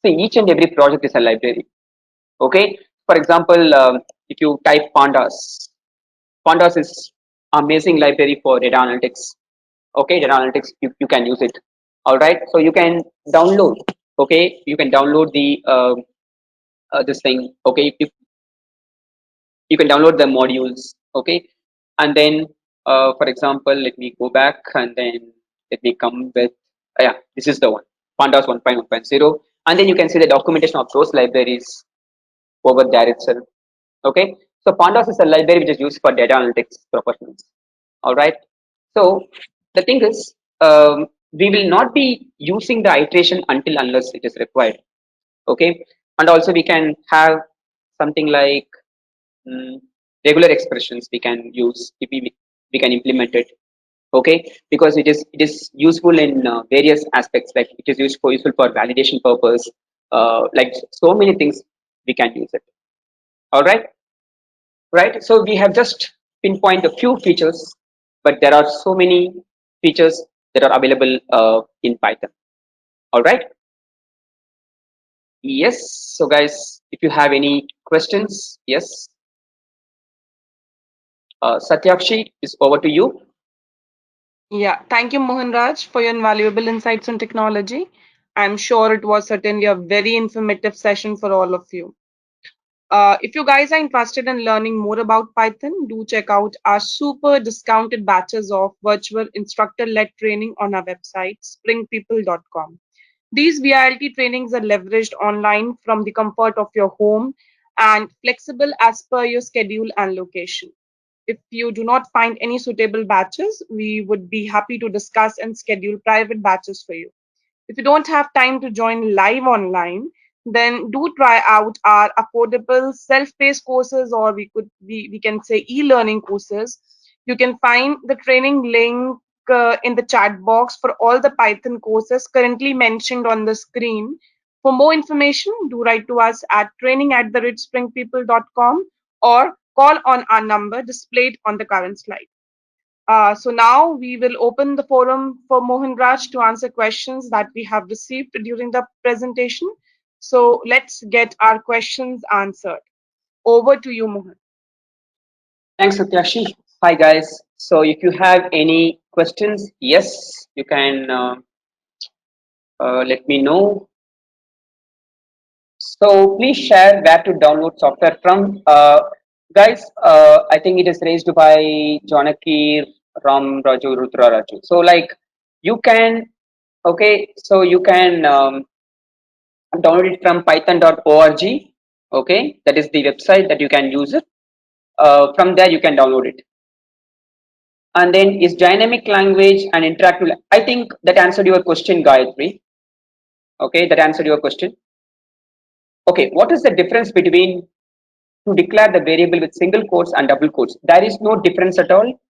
see, each and every project is a library. Okay, for example, if you type pandas is amazing library for data analytics. Okay, data analytics, you can use it. All right, so you can download. Okay, you can download the this thing. Okay, you can download the modules. Okay, and then for example, let me go back and then Let me come with, yeah, this is the one, Pandas 1.1.0. And then you can see the documentation of those libraries over there itself. Okay, so Pandas is a library which is used for data analytics professionals. All right. So the thing is, we will not be using the iteration until unless it is required. Okay, and also we can have something like mm, regular expressions we can use if we can implement it. Okay, because it is useful in various aspects, like it is useful for validation purpose, like so many things we can use it. All right, right, so we have just pinpoint a few features, but there are so many features that are available in Python. All right, yes, so guys, if you have any questions, yes, Satyakshi, is over to you. Yeah, thank you, Mohan Raj, for your invaluable insights on technology. I'm sure it was certainly a very informative session for all of you. If you guys are interested in learning more about Python, do check out our super discounted batches of virtual instructor led training on our website, springpeople.com. These VILT trainings are leveraged online from the comfort of your home and flexible as per your schedule and location. If you do not find any suitable batches, we would be happy to discuss and schedule private batches for you. If you don't have time to join live online, then do try out our affordable self-paced courses, or we can say e-learning courses. You can find the training link in the chat box for all the Python courses currently mentioned on the screen. For more information, do write to us at training@springpeople.com or call on our number displayed on the current slide. So now we will open the forum for Mohan Raj to answer questions that we have received during the presentation. So let's get our questions answered. Over to you, Mohan. Thanks, Satyakshi. Hi guys, so if you have any questions, yes, you can let me know. So please share where to download software from. Guys, I think it is raised by Janaki Ram Raju Rudra Raju. So like you can, okay, so you can download it from python.org. Okay, that is the website that you can use it. From there you can download it. And then is dynamic language and interactive. I think that answered your question, Gayatri. Okay, that answered your question. Okay, what is the difference between to declare the variable with single quotes and double quotes? There is no difference at all.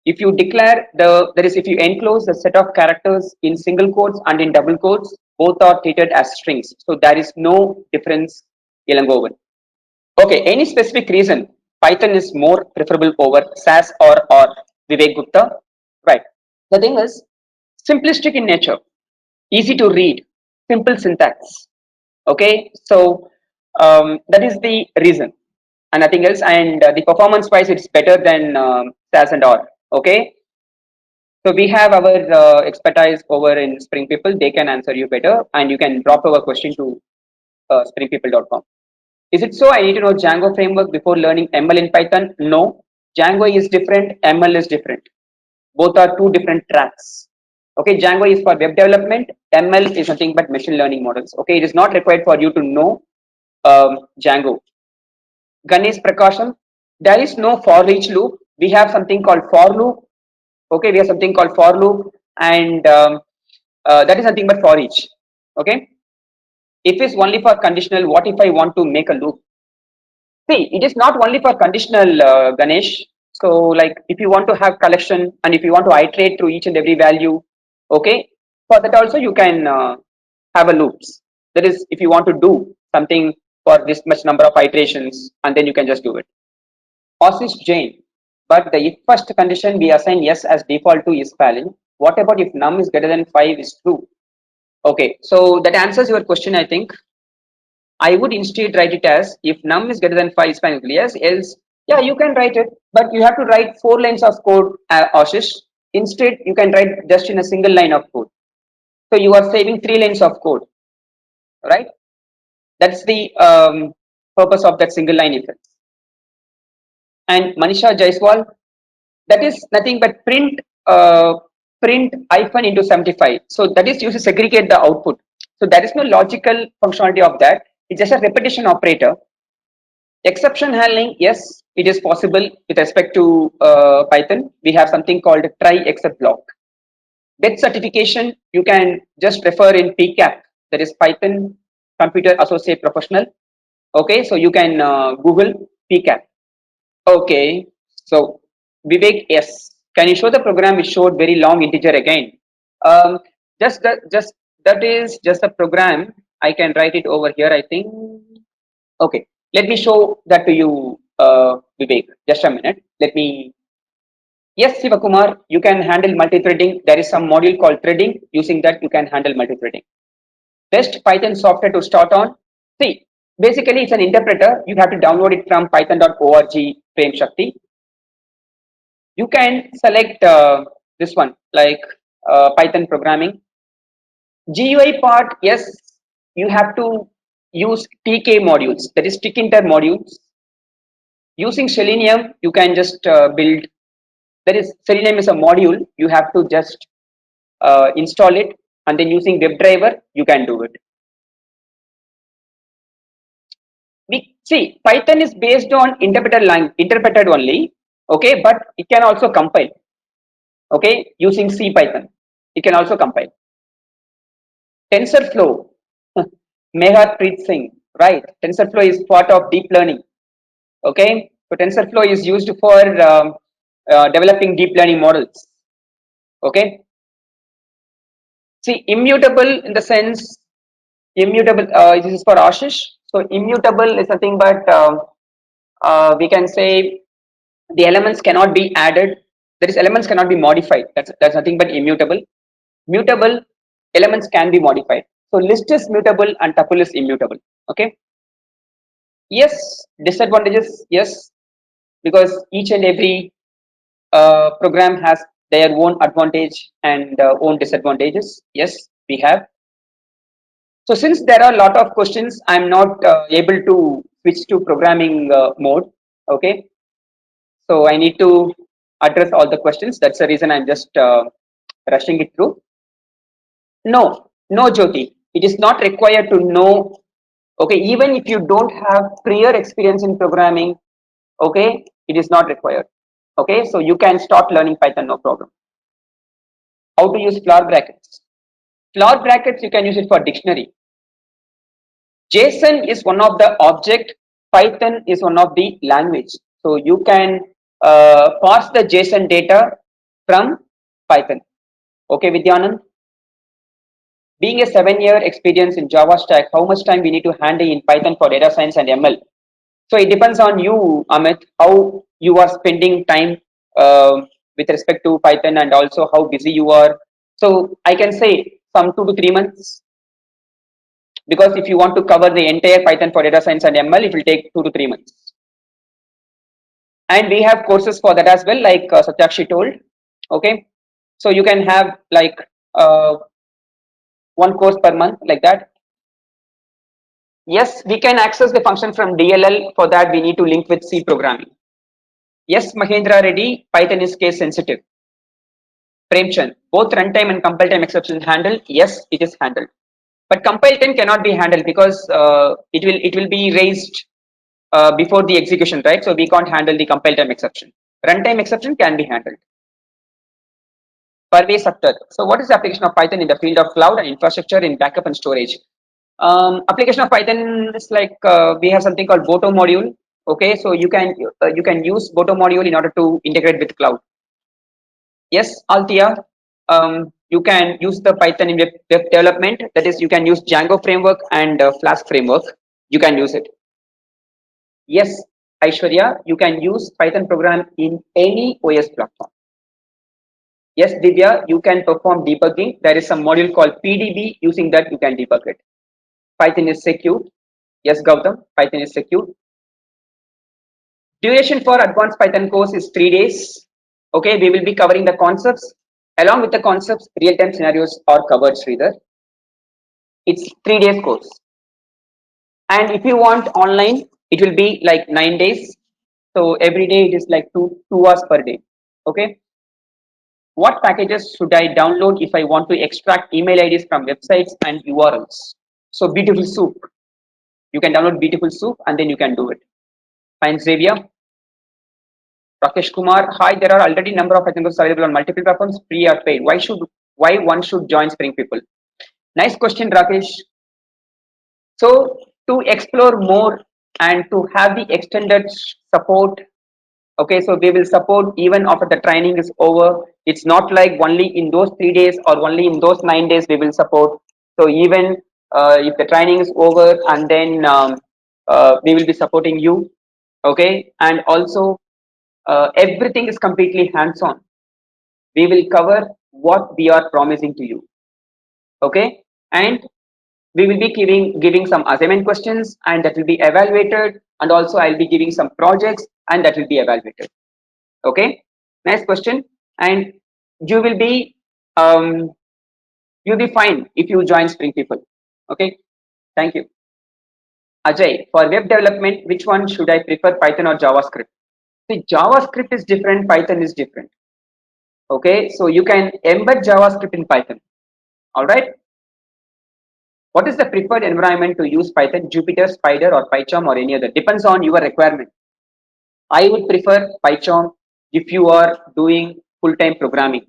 If you declare that is, if you enclose the set of characters in single quotes and in double quotes, both are treated as strings. So there is no difference, Ilangovan. Okay, any specific reason Python is more preferable over SAS or Vivek Gupta? Right. The thing is simplistic in nature, easy to read, simple syntax. Okay, so that is the reason and nothing else. And the performance wise, it's better than SAS and R. Okay, so we have our expertise over in Spring People. They can answer you better, and you can drop our question to springpeople.com. Is it so? I need to know Django framework before learning ML in Python. No, Django is different. ML is different. Both are two different tracks. Okay, Django is for web development. ML is nothing but machine learning models. Okay, it is not required for you to know Django. Ganesh Prakasham, there is no for each loop. We have something called for loop. Okay, we have something called for loop, and that is nothing but for each. Okay, if it's only for conditional, what if I want to make a loop? See, it is not only for conditional, Ganesh. So, like, if you want to have collection and if you want to iterate through each and every value, okay, for that also you can have a loops. That is, if you want to do something for this much number of iterations, and then you can just do it. Ossis Jain, but the if first condition we assign yes as default to is valid. What about if num is greater than 5 is true? Okay, so that answers your question, I think. I would instead write it as if num is greater than 5 is fine with yes, else, yeah, you can write it, but you have to write 4 lines of code, Ashish. Instead, you can write just in a single line of code. So you are saving 3 lines of code, right? That's the purpose of that single line effect. And Manisha Jaiswal, that is nothing but print print hyphen into 75. So that is used to segregate the output. So there is no logical functionality of that. It's just a repetition operator. Exception handling, yes, it is possible with respect to Python. We have something called try except block. Death certification, you can just refer in PCAP, that is Python Computer Associate Professional. Okay, so you can Google PCAP. Okay, so Vivek, yes. Can you show the program which showed very long integer again? Um, just that is just a program. I can write it over here, I think. Okay, let me show that to you, Vivek. Just a minute. Let me. Yes, Sivakumar, you can handle multi-threading. There is some module called threading. Using that, you can handle multi-threading. Best Python software to start on. See, basically, it's an interpreter. You have to download it from python.org, Prem Shakti. You can select this one, like Python programming. GUI part, yes, you have to use TK modules, that is Tkinter modules. Using Selenium, you can just build. That is, Selenium is a module. You have to just install it, and then using WebDriver, you can do it. We see Python is based on interpreted only. Okay, but it can also compile. Okay, using C Python, it can also compile. TensorFlow, Meharpreet Singh, right? TensorFlow is part of deep learning. Okay, so TensorFlow is used for developing deep learning models. Okay, see, immutable in the sense, immutable, this is for Ashish. So, immutable is nothing but we can say the elements cannot be added. That is, elements cannot be modified. That's nothing but immutable. Mutable elements can be modified. So, list is mutable and tuple is immutable. Okay. Yes, disadvantages. Yes, because each and every program has their own advantage and own disadvantages. Yes, we have. So since there are a lot of questions, I'm not able to switch to programming mode. Okay, so I need to address all the questions. That's the reason I'm just rushing it through. No, no, Jyoti. It is not required to know. Okay, even if you don't have prior experience in programming, okay, it is not required. Okay, so you can start learning Python, no problem. How to use flower brackets? Flower brackets, you can use it for dictionary. JSON is one of the object, Python is one of the language. So you can parse the JSON data from Python. Okay, Vidyanand? Being a 7-year experience in Java stack, how much time we need to handle in Python for data science and ML? So it depends on you, Amit, how you are spending time with respect to Python and also how busy you are. So I can say some 2 to 3 months, because if you want to cover the entire Python for data science and ML, it will take 2 to 3 months. And we have courses for that as well, like Satyakshi told. Okay, so you can have like one course per month, like that. Yes, we can access the function from DLL. For that, we need to link with C programming. Yes, Mahendra Reddy, Python is case sensitive. Premchand, both runtime and compile time exceptions handled. Yes, it is handled. But compile time cannot be handled because it will be raised before the execution, right? So we can't handle the compile time exception. Runtime exception can be handled. Parvez Akhtar. So what is the application of Python in the field of cloud and infrastructure in backup and storage? Application of Python is like we have something called Boto module. Okay, so you can use Boto module in order to integrate with cloud. Yes, Althea, you can use the Python in web development. That is, you can use Django framework and Flask framework. You can use it. Yes, Aishwarya, you can use Python program in any OS platform. Yes, Divya, you can perform debugging. There is some module called PDB. Using that, you can debug it. Python is secure. Yes, Gautam, Python is secure. Duration for advanced Python course is 3 days. Okay, we will be covering the concepts. Along with the concepts, real-time scenarios are covered, Sridhar. It's 3 days course. And if you want online, it will be like 9 days. So every day it is like two hours per day. Okay. What packages should I download if I want to extract email IDs from websites and URLs? So Beautiful Soup. You can download Beautiful Soup and then you can do it. Fine, Xavier. Rakesh Kumar. Hi, there are already number of Python courses available on multiple platforms, free or paid. Why one should join Spring People? Nice question, Rakesh. So to explore more and to have the extended support, okay, so they will support even after the training is over. It's not like only in those 3 days or only in those 9 days we will support. So even if the training is over and then we will be supporting you, okay, and also everything is completely hands on. We will cover what we are promising to you, okay, and we will be giving some assignment questions and that will be evaluated, and also I'll be giving some projects and that will be evaluated. Okay, nice question. And you will be um, you'll be fine if you join Spring People. Okay, thank you. Ajay, for web development, which one should I prefer, Python or JavaScript? See, JavaScript is different, Python is different. Okay, so you can embed JavaScript in Python. All right. What is the preferred environment to use Python? Jupyter, Spider, or PyCharm, or any other? Depends on your requirement. I would prefer PyCharm if you are doing full-time programming.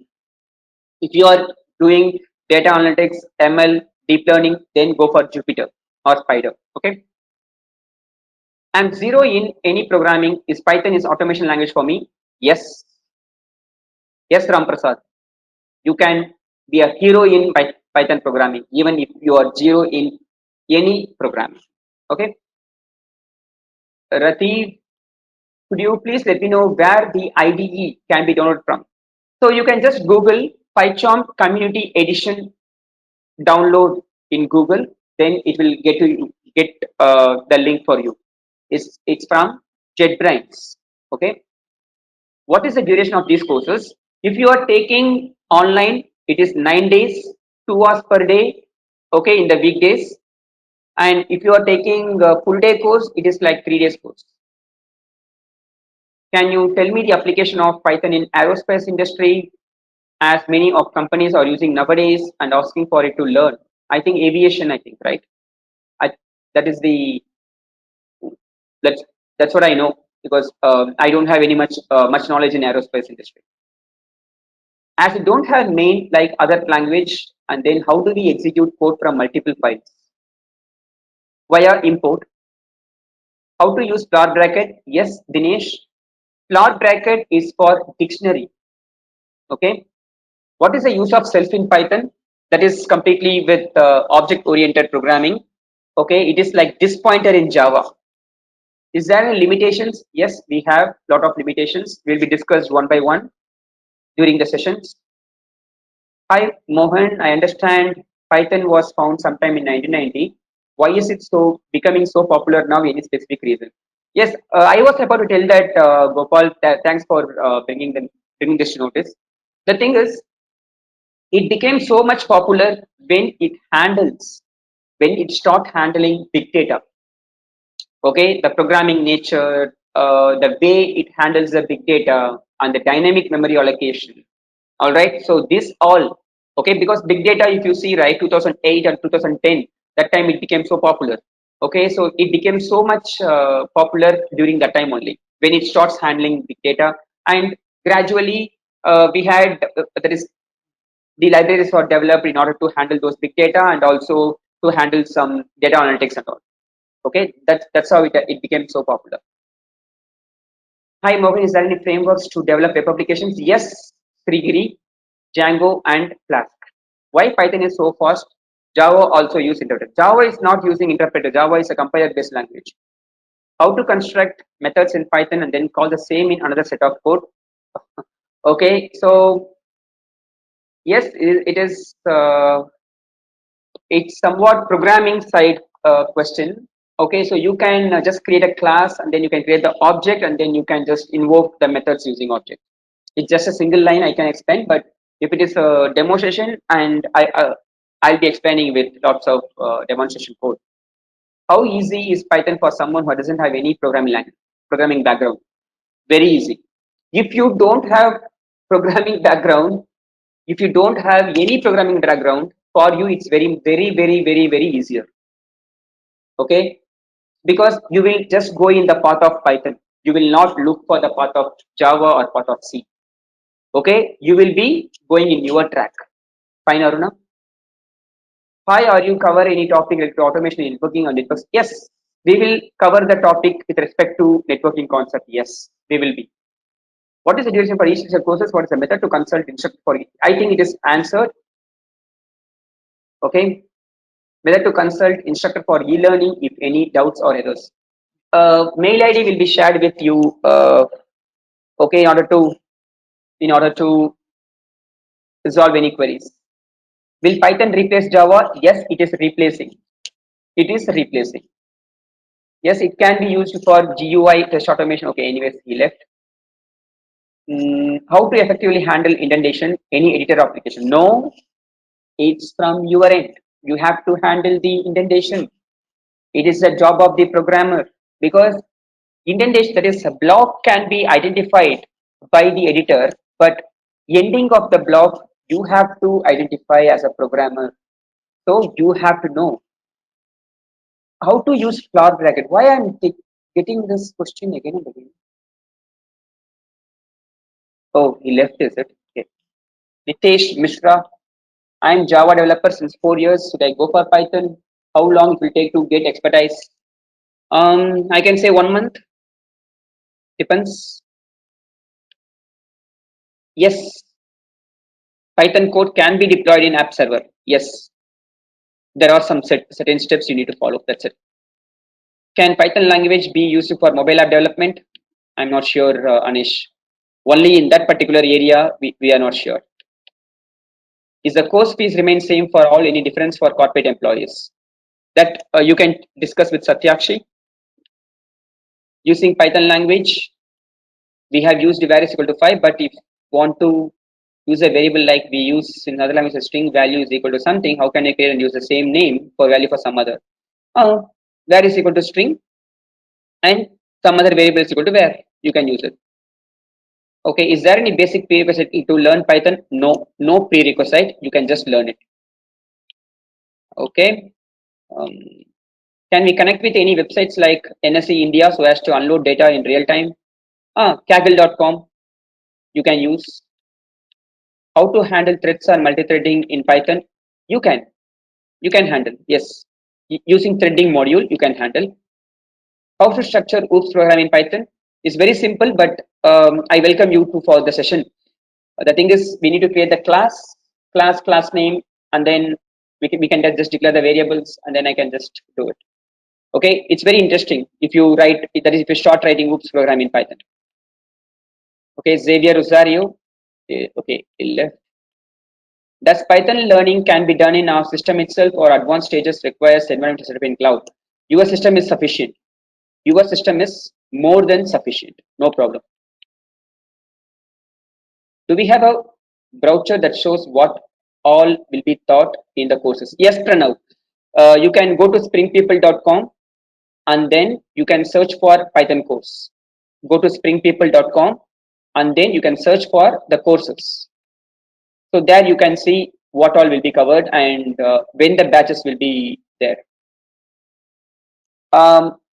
If you are doing data analytics, ML, deep learning, then go for Jupyter or Spider. Okay. I'm zero in any programming. Is Python is automation language for me? Yes. Yes, Ram Prasad. You can be a hero in Python programming, even if you are zero in any programming. Okay. Rathi, could you please let me know where the IDE can be downloaded from? So you can just Google PyCharm Community Edition download in Google, then it will get the link for you. It's from JetBrains. Okay. What is the duration of these courses? If you are taking online, it is 9 days, 2 hours per day. Okay, in the weekdays. And if you are taking a full day course, it is like 3 days course. Can you tell me the application of Python in aerospace industry, as many of companies are using nowadays and asking for it to learn? I think aviation, I think, right? I, that is the that's that's what I know, because I don't have any much knowledge in aerospace industry. As we don't have main like other language, and then how do we execute code from multiple files? Via import. How to use plot bracket? Yes, Dinesh. Plot bracket is for dictionary. Okay. What is the use of self in Python? That is completely with object-oriented programming. Okay, it is like this pointer in Java. Is there any limitations? Yes, we have lot of limitations. Will be discussed one by one during the sessions. Hi, Mohan. I understand Python was found sometime in 1990. Why is it so becoming so popular now? Any specific reason? Yes, I was about to tell that, Gopal. Thanks for bringing this to notice. The thing is, it became so much popular when it start handling big data. Okay, the programming nature, the way it handles the big data, and the dynamic memory allocation. All right, so this all, okay, because big data, if you see, right, 2008 and 2010, that time it became so popular. Okay, so it became so much popular during that time only when it starts handling big data, and gradually we had that is the libraries were developed in order to handle those big data and also to handle some data analytics and all. Okay, that's how it became so popular. Hi, Morgan, is there any frameworks to develop web applications? Yes, Srigiri, Django, and Flask. Why Python is so fast? Java also use interpreter. Java is not using interpreter. Java is a compiler-based language. How to construct methods in Python and then call the same in another set of code? Okay, so yes, it is. It's somewhat programming side question. Okay, so you can just create a class and then you can create the object and then you can just invoke the methods using object. It's just a single line I can explain, but if it is a demonstration, and I'll be explaining with lots of demonstration code. How easy is Python for someone who doesn't have any programming background? Very easy. If you don't have programming background, If you don't have any programming background, for you it's very easier. Okay, because you will just go in the path of Python. You will not look for the path of Java or path of C. Okay, you will be going in your track. Fine, Aruna? Hi, are you cover any topic like automation, networking, or networks? Yes, we will cover the topic with respect to networking concept. Yes, we will be. What is the duration for each of the courses? What is the method to consult instructor for it? I think it is answered. Okay, method to consult instructor for e-learning if any doubts or errors. Mail ID will be shared with you. Okay, in order to resolve any queries. Will Python replace Java? Yes, it is replacing. It is replacing. Yes, it can be used for GUI test automation. Okay, anyways, he left. How to effectively handle indentation? Any editor application? No, it's from your end. You have to handle the indentation. It is the job of the programmer because indentation, that is, a block can be identified by the editor, but ending of the block you have to identify as a programmer. So you have to know how to use flower bracket. Why I'm getting this question again and again? Oh, he left, is it? Okay. Nitesh Mishra, I'm Java developer since 4 years. Should I go for Python? How long it will take to get expertise? I can say 1 month. Depends. Yes, Python code can be deployed in app server. Yes, there are some certain steps you need to follow. That's it. Can Python language be used for mobile app development? I'm not sure, Anish. Only in that particular area, we are not sure. Is the course fees remain same for all? Any difference for corporate employees? That you can discuss with Satyakshi. Using Python language, we have used var is equal to 5, but if want to use a variable like we use in other languages, string value is equal to something, how can I create and use the same name for value for some other? Var is equal to string and some other variable is equal to var. You can use it. Okay, is there any basic prerequisite to learn Python? No, no prerequisite. You can just learn it. Okay. Um, can we connect with any websites like NSE India so as to unload data in real time? Kaggle.com you can use. How to handle threads or multi-threading in Python? You can. You can handle. Yes. Using threading module, you can handle. How to structure OOPS program in Python? It's very simple, but I welcome you to for the session. The thing is, we need to create the class name, and then we can just declare the variables, and then I can just do it. Okay, it's very interesting if you write, that is, if you start writing OOPS program in Python. Okay, Xavier Rosario. Okay, he left. Does Python learning can be done in our system itself or advanced stages requires environment setup in cloud? Your system is sufficient. Your system is more than sufficient. No problem. Do we have a brochure that shows what all will be taught in the courses? Yes, Pranav. You can go to springpeople.com and then you can search for Python course. Go to springpeople.com and then you can search for the courses. So there you can see what all will be covered and when the batches will be there.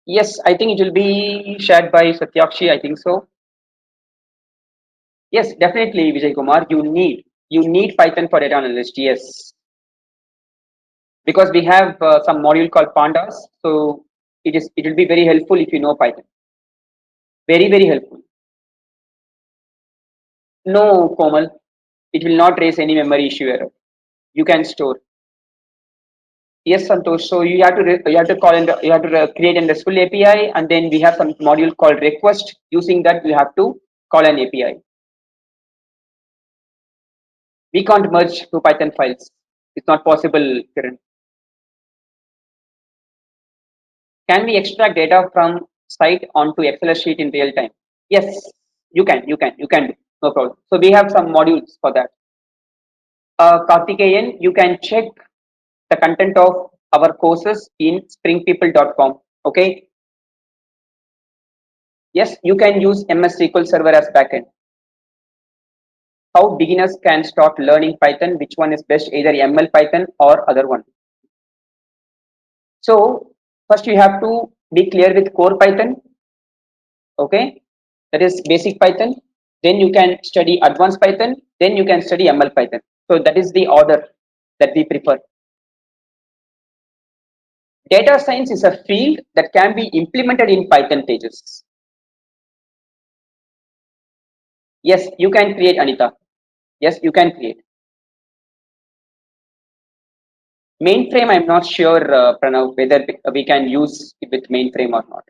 Yes, I think it will be shared by Satyakshi. I think so. Yes, definitely, Vijay Kumar. You need Python for data analyst. Yes, because we have some module called Pandas. So it will be very helpful if you know Python. Very helpful. No, Komal, it will not raise any memory issue error. You can store. Yes, Santosh. So you have to call in you have to create an RESTful API, and then we have some module called request. Using that, you have to call an API. We can't merge two Python files. It's not possible, Kiran. Can we extract data from site onto Excel sheet in real time? Yes, you can do. No problem. So we have some modules for that. Karthikeyan, you can check the content of our courses in springpeople.com. Okay. Yes, you can use MS SQL Server as backend. how beginners can start learning Python, which one is best, either ML Python or other one. So first you have to be clear with core Python, okay? That is basic Python. Then you can study advanced Python. Then you can study ML Python. So that is the order that we prefer. Data science is a field that can be implemented in Python pages. Yes, you can create, Anita. Yes, you can create. Mainframe, I'm not sure, Pranav, whether we can use it with mainframe or not.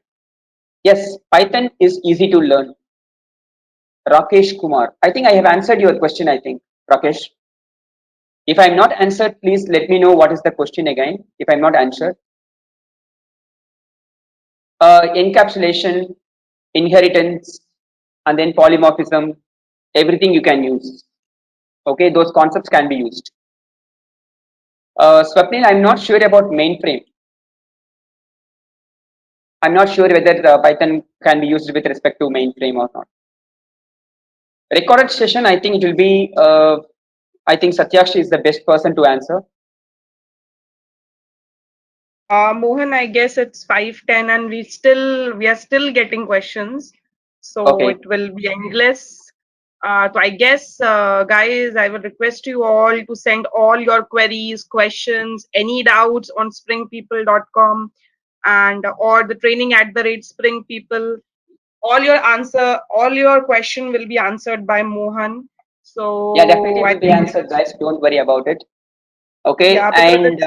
Yes, Python is easy to learn. Rakesh Kumar. I think I have answered your question, I think, Rakesh. If I'm not answered, please let me know what is the question again. If I'm not answered. Encapsulation, inheritance, and then polymorphism, everything you can use. Okay, those concepts can be used. Swapnil, I'm not sure about mainframe. I'm not sure whether Python can be used with respect to mainframe or not. Recorded session, I think it will be, I think Satyakshi is the best person to answer. Mohan, I guess it's 5:10 and we are still getting questions. So Okay. it will be endless. So I guess, guys, I would request you all to send all your queries, questions, any doubts on springpeople.com and or the training at the rate Spring People. All your question will be answered by Mohan. Yeah, definitely So it I will be think, answered, guys. Don't worry about it. Okay. yeah, because And it's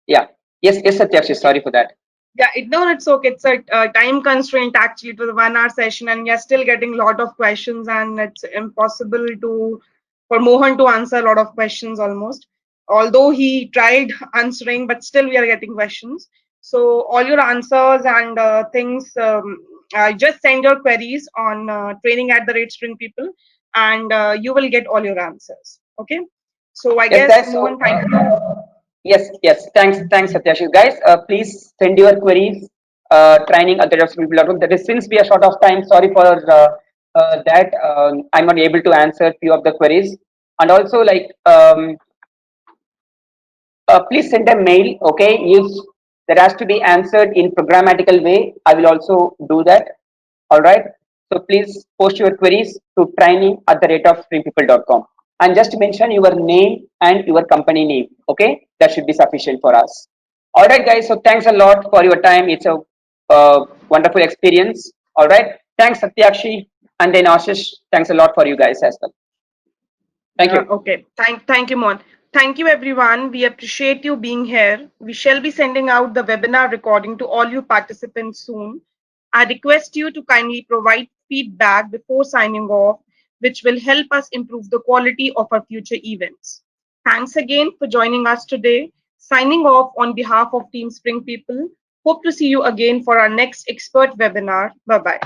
yeah. Yes, yes, Satyakshi. Sorry for that. yeah, no, it's okay. It's a time constraint actually. It was a 1 hour session, and we are still getting a lot of questions, and it's impossible to for Mohan to answer a lot of questions almost. Although he tried answering, but still we are getting questions. So all your answers and things, just send your queries on training at the rate Spring People, and you will get all your answers. Okay. So I Yes, guess guys. Mohan, So thank you. yes, yes. Thanks, Satyakshi. Guys, please send your queries. Training at the rest.com. That is, since we are short of time, sorry for that. I'm not able to answer few of the queries. And also, like, please send a mail. Okay, if that has to be answered in programmatical way, I will also do that. All right. So please post your queries to training at the rate of springpeople.com and just mention your name and your company name. Okay, that should be sufficient for us. All right, guys. So thanks a lot for your time. It's a wonderful experience. All right. Thanks, Satyakshi, and then Ashish. Thanks a lot for you guys as well. Thank you. Okay. Thank you, Mon. Thank you, everyone. We appreciate you being here. We shall be sending out the webinar recording to all you participants soon. I request you to kindly provide feedback before signing off, which will help us improve the quality of our future events. Thanks again for joining us today. Signing off on behalf of Team Spring People. Hope to see you again for our next expert webinar. Bye bye.